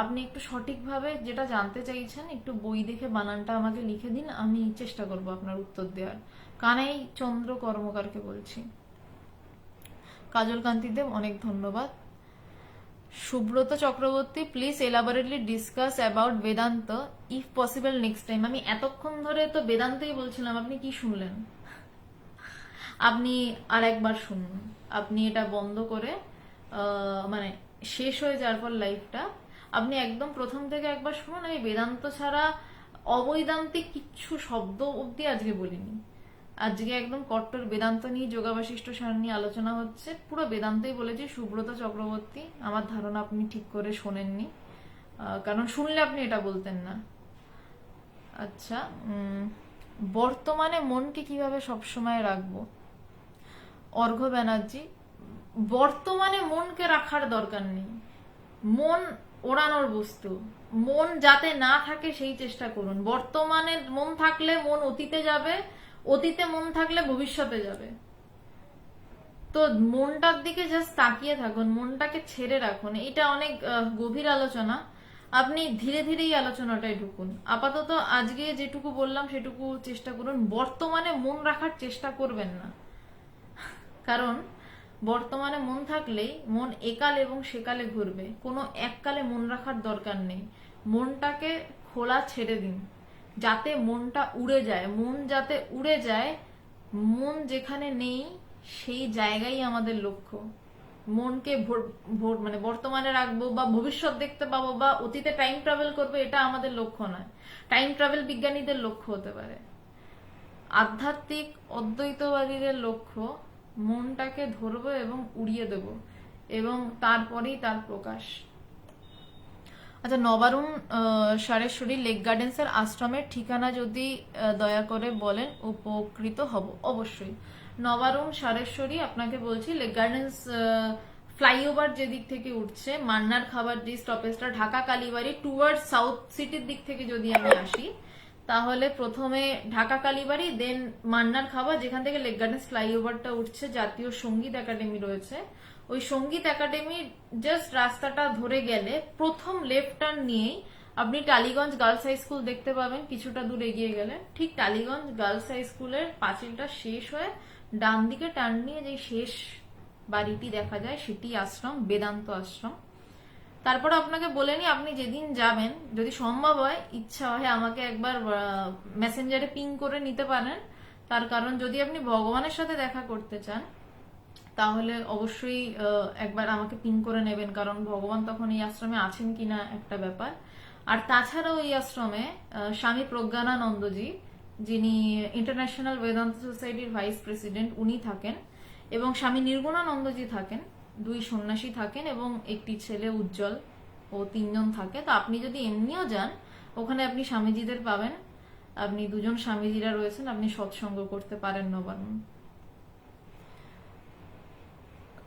আপনি একটু সঠিকভাবে যেটা জানতে চাইছেন একটু বই দেখে বানানটা আমাকে লিখে দিন, আমি চেষ্টা করব আপনার উত্তর দেওয়ার। কানাই চন্দ্র কর্মকারকে বলছি। কাজল কান্তি দেব, অনেক ধন্যবাদ। Subrata Chakraborty, please elaborately discuss about Vedanta if possible next time. আমি এতক্ষণ ধরে তো বেদান্তই বলছিলাম, আপনি কি শুনলেন? আপনি আর একবার শুনুন। আপনি এটা বন্ধ করে মানে শেষ হয়ে যাওয়ার পর লাইফটা আপনি একদম প্রথম থেকে একবার শুনুন। আমি বেদান্ত ছাড়া অবৈদান্তিক কিচ্ছু শব্দ অব্দি আজকে বলিনি। আজকে একদম কট্টর বেদান্ত নিয়ে, যোগা বাশিষ্ঠ সার নিয়ে আলোচনা হচ্ছে, পুরো বেদান্তই বলেছি। সুব্রত চক্রবর্তী, আমার ধারণা আপনি ঠিক করে শোনেননি, কারণ শুনলে আপনি এটা বলতেন না। আচ্ছা, বর্তমানে মনকে কিভাবে সবসময় রাখবো? অর্ঘ্য ব্যানার্জি, বর্তমানে মনকে রাখার দরকার নেই। মন ওড়ানোর বস্তু, মন যাতে না থাকে সেই চেষ্টা করুন। বর্তমানে মন থাকলে মন অতীতে যাবে, অতীতে মন থাকলে ভবিষ্যতে যাবে। তো মনটার দিকে জাস্ট তাকিয়ে থাকুন, মনটাকে ছেড়ে রাখুন। এটা অনেক গভীর আলোচনা, আপনি ধীরে ধীরে এই আলোচনাটায় ঢুকুন। আপাতত আজকে যেটুকু বললাম সেটুকু চেষ্টা করুন। বর্তমানে মন রাখার চেষ্টা করবেন না, কারণ বর্তমানে মন থাকলেই মন একাল এবং সেকালে ঘুরবে। কোনো এককালে মন রাখার দরকার নেই। মনটাকে খোলা ছেড়ে দিন, যাতে মনটা উড়ে যায়। মন যাতে উড়ে যায়, মন যেখানে নেই সেই জায়গায় আমাদের লক্ষ্য। মনকে মানে বর্তমানে রাখবো বা ভবিষ্যৎ দেখতে পাবো বা অতীতে টাইম ট্রাভেল করবো, এটা আমাদের লক্ষ্য নয়। টাইম ট্রাভেল বিজ্ঞানীদের লক্ষ্য হতে পারে, আধ্যাত্মিক অদ্বৈতবাদীদের লক্ষ্য মনটাকে ধরবো এবং উড়িয়ে দেব, এবং তারপরেই তার প্রকাশ। আচ্ছা, নবারুণ সারেশ্বরী, লেক গার্ডেন্সের আশ্রমের ঠিকানা যদি দয়া করে বলেন উপকৃত হব। অবশ্যই নবারুণ সারেশ্বরী, আপনাকে বলছি লেক গার্ডেন্স ফ্লাইওভার যেদিক থেকে উঠছে, মান্নার খাবার যে স্টপেজটা ঢাকা কালীবাড়ি টুয়ার্ড সাউথ সিটির দিক থেকে যদি আমি আসি, তাহলে প্রথমে ঢাকা কালীবাড়ি, দেন মান্নার খাবার, যেখান থেকে লেক গার্ডেন্স ফ্লাইওভারটা উঠছে, জাতীয় সঙ্গীত একাডেমি রয়েছে, ওই সঙ্গীত একাডেমির জাস্ট রাস্তাটা ধরে গেলে প্রথম লেফট টার্ন নিয়েই আপনি টালিগঞ্জ গার্লস হাই স্কুল দেখতে পাবেন। কিছুটা দূর এগিয়ে গেলে ঠিক টালিগঞ্জ গার্লস হাই স্কুলের পাঁচিলটা শেষ হয়ে ডান দিকে টার্ন নিয়ে যে শেষ বাড়িটি দেখা যায় সেটি আশ্রম, বেদান্ত আশ্রম। তারপর আপনাকে বলে নি, আপনি যেদিন যাবেন যদি সম্ভব হয়, ইচ্ছা হয়, আমাকে একবার মেসেঞ্জারে পিং করে নিতে পারেন। তার কারণ যদি আপনি ভগবানের সাথে দেখা করতে চান তাহলে অবশ্যই একবার আমাকে পিং করে নেবেন, কারণ ভগবান তখন এই আশ্রমে আছেন কিনা একটা ব্যাপার। আর তাছাড়াও এই আশ্রমে স্বামী প্রজ্ঞানানন্দজি, যিনি ইন্টারন্যাশনাল বেদান্ত সোসাইটির ভাইস প্রেসিডেন্ট, উনি থাকেন, এবং স্বামী নির্গুণানন্দজি থাকেন। দুই সন্ন্যাসী থাকেন এবং একটি ছেলে উজ্জ্বল, ও তিনজন থাকে। তো আপনি যদি এমনিও যান, ওখানে আপনি স্বামীজিদের পাবেন। আপনি দুজন স্বামীজিরা রয়েছেন, আপনি সৎসঙ্গ করতে পারেন Nabarun.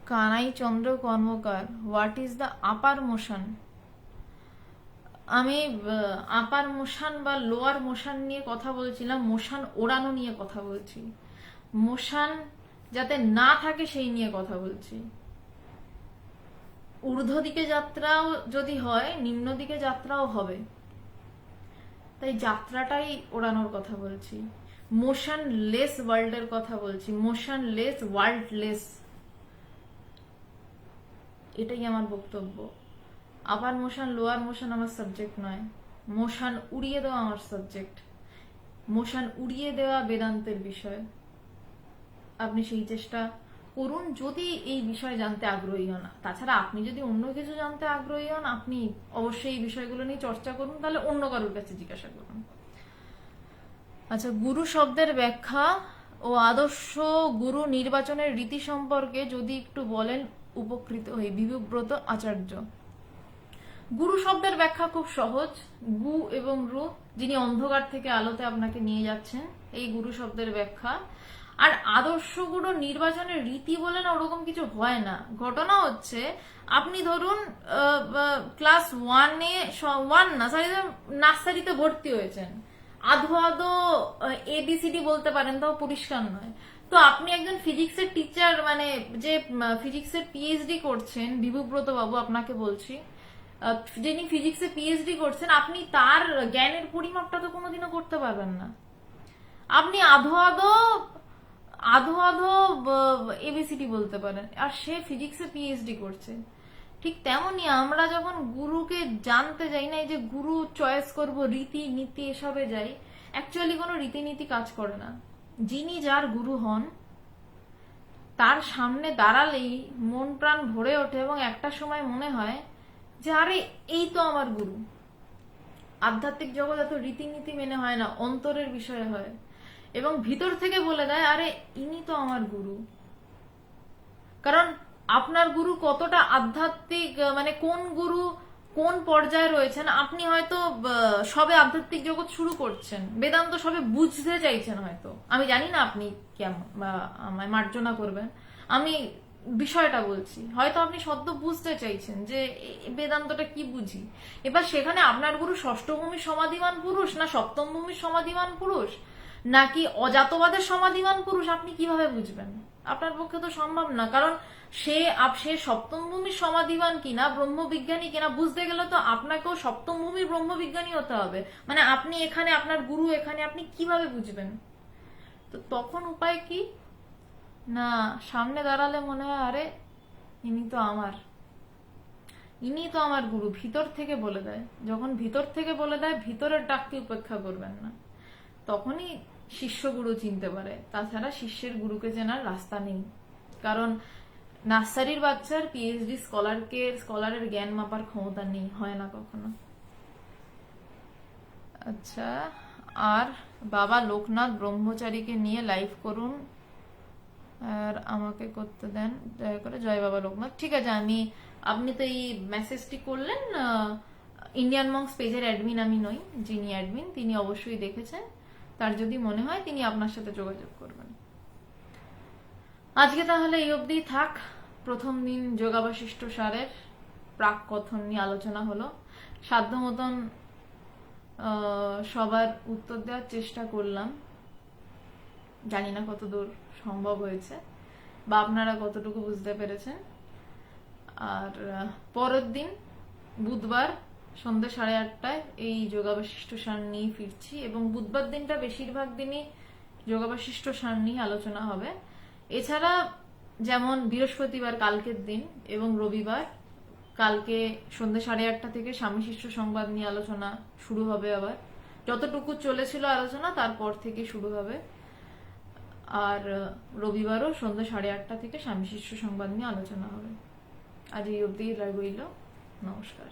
Kanai Chandra Karmakar, what is the upper motion? আমি আপার মোশন বা লোয়ার মোশন নিয়ে কথা বলছিলাম, মোশন ওড়ানো নিয়ে কথা বলছি। মোশন যাতে না থাকে সেই নিয়ে কথা বলছি। ঊর্ধ্ব দিকে যাত্রাও যদি হয়, নিম্ন দিকে যাত্রাও হবে, তাই যাত্রাটাই ওড়ানোর কথা বলছি। মোশন লেস ওয়ার্ল্ডের কথা বলছি, মোশন লেস ওয়ার্ল্ডলেস, এটাই আমার বক্তব্য। আপার মোশন লোয়ার মোশন আমার সাবজেক্ট নয়, মোশন উড়িয়ে দেওয়া আমার সাবজেক্ট। মোশন উড়িয়ে দেওয়া বেদান্তের বিষয়। আপনি সেই চেষ্টা করুন যদি এই বিষয় জানতে আগ্রহী হন। তাছাড়া আপনি যদি অন্য কিছু জানতে আগ্রহী হন, আপনি অবশ্যই এই বিষয়গুলো নিয়ে চর্চা করুন, তাহলে অন্য কারোর কাছে জিজ্ঞাসা করুন। আচ্ছা, গুরু শব্দের ব্যাখ্যা ও আদর্শ গুরু নির্বাচনের রীতি সম্পর্কে যদি একটু বলেন উপকৃত হই। বিভুব্রত আচার্য, গুরু শব্দের ব্যাখ্যা খুব সহজ। গু এবং রু, যিনি অন্ধকার থেকে আলোতে আপনাকে নিয়ে যাচ্ছেন, এই গুরু শব্দের ব্যাখ্যা। আর আদর্শ গুরু নির্বাচনের রীতি বলে না ওরকম কিছু হয় না। ঘটনা হচ্ছে আপনি ধরুন ক্লাস ওয়ান না সরি নার্সারিতে ভর্তি হয়েছেন, আধো আধো এবিসিডি বলতে পারেন, তাও পরিষ্কার নয়। তো আপনি একজন ফিজিক্সের টিচার, মানে যে ফিজিক্সের পিএইচডি করছেন, বিভুব্রত বাবু আপনাকে বলছি, যিনি ফিজিক্সে পিএইচডি করছেন, আপনি তার জ্ঞানের পরিমাপটা তো কোনোদিনও করতে পারবেন না। আপনি আধো আধো আধো আধো এবিসিডি বলতে পারেন, আর সে ফিজিক্সে পিএইচডি করছে। ঠিক তেমনি আমরা যখন গুরুকে জানতে যাই না, এই যে গুরু চয়েস করব, রীতি নীতি এসবে যাই, অ্যাকচুয়ালি কোনো রীতিনীতি কাজ করে না। যিনি যার গুরু হন তার সামনে দাঁড়ালেই মন প্রাণ ভরে ওঠে এবং একটা সময় মনে হয় যে আরে এই তো আমার গুরু। আধ্যাত্মিক জগৎ এত রীতিনীতি মেনে হয় না, অন্তরের বিষয়ে হয়, এবং ভিতর থেকে বলে দেয় আরে ইনি তো আমার গুরু। কারণ আপনার গুরু কতটা আধ্যাত্মিক, মানে কোন গুরু কোন পর্যায়ে রয়েছেন, আপনি হয়তো সবে আধ্যাত্মিক জগৎ শুরু করছেন, বেদান্ত সবে বুঝতে চাইছেন হয়তো, আমি জানি না আপনি কেমন বা আমায় মার্জনা করবেন, আমি বিষয়টা বলছি, হয়তো আপনি সদ্য বুঝতে চাইছেন যে বেদান্তটা কি বুঝি। এবার সেখানে আপনার গুরু ষষ্ঠ ভূমির সমাধিমান পুরুষ, না সপ্তম ভূমির সমাধিমান পুরুষ, নাকি অজাতবাদের সমাধিমান পুরুষ, আপনি কিভাবে বুঝবেন? আপনার পক্ষে তো সম্ভব না। কারণ সে সপ্তম ভূমির সমাধিবান কিনা, ব্রহ্মবিজ্ঞানী কিনা বুঝতে গেলে তো আপনাকেও সপ্তম ভূমির ব্রহ্মবিজ্ঞানী হতে হবে। মানে আপনি এখানে, আপনার গুরু এখানে, আপনি কিভাবে বুঝবেন? তো তখন উপায় কি? না, সামনে দাঁড়ালে মনে হয় আরে ইনি তো আমার গুরু। ভিতর থেকে বলে দেয়, যখন ভিতর থেকে বলে দেয়, ভিতরের ডাককে উপেক্ষা করবেন না, তখনই শিষ্য গুরু চিনতে পারে। তাছাড়া শিষ্যের গুরুকে চেনার রাস্তা নেই। কারণ নার্সারির বাচ্চার পিএইচডি স্কলারের জ্ঞান মাপার ক্ষমতা নেই, হয় না কখনো। আচ্ছা, আর বাবা লোকনাথ ব্রহ্মচারীকে নিয়ে লাইভ করুন আর আমাকে করতে দেন দয়া করে, জয় বাবা লোকনাথ। ঠিক আছে, আপনি তো এই মেসেজটি করলেন, ইন্ডিয়ান মংস পেজের অ্যাডমিন আমি নই, যিনি অ্যাডমিন তিনি অবশ্যই দেখেছেন, তার যদি মনে হয় তিনি আপনার সাথে যোগাযোগ করবেন। আজকে তাহলে এই অবধি থাক। প্রথম দিন যোগাবশিষ্ট সারের প্রাক কথন নিয়ে আলোচনা হলো। সাধ্য মতন সবার উত্তর দেওয়ার চেষ্টা করলাম, জানি না কতদূর সম্ভব হয়েছে বা আপনারা কতটুকু বুঝতে পেরেছেন। আর পরের দিন বুধবার সন্ধ্যে 8:30টায় এই যোগাবশিষ্ট সার নিয়ে ফিরছি, এবং বুধবার দিনটা বেশিরভাগ দিনই যোগাবশিষ্ট সার নিয়ে আলোচনা হবে। এছাড়া যেমন বৃহস্পতিবার কালকের দিন এবং রবিবার কালকে সন্ধ্যে 8:30 থেকে স্বামী শিষ্য সংবাদ নিয়ে আলোচনা শুরু হবে। আবার যতটুকু চলেছিল আলোচনা তারপর থেকে শুরু হবে। আর রবিবারও সন্ধ্যে 8:30 থেকে স্বামী শিষ্য সংবাদ নিয়ে আলোচনা হবে। আজ এই অবধি রইল, নমস্কার।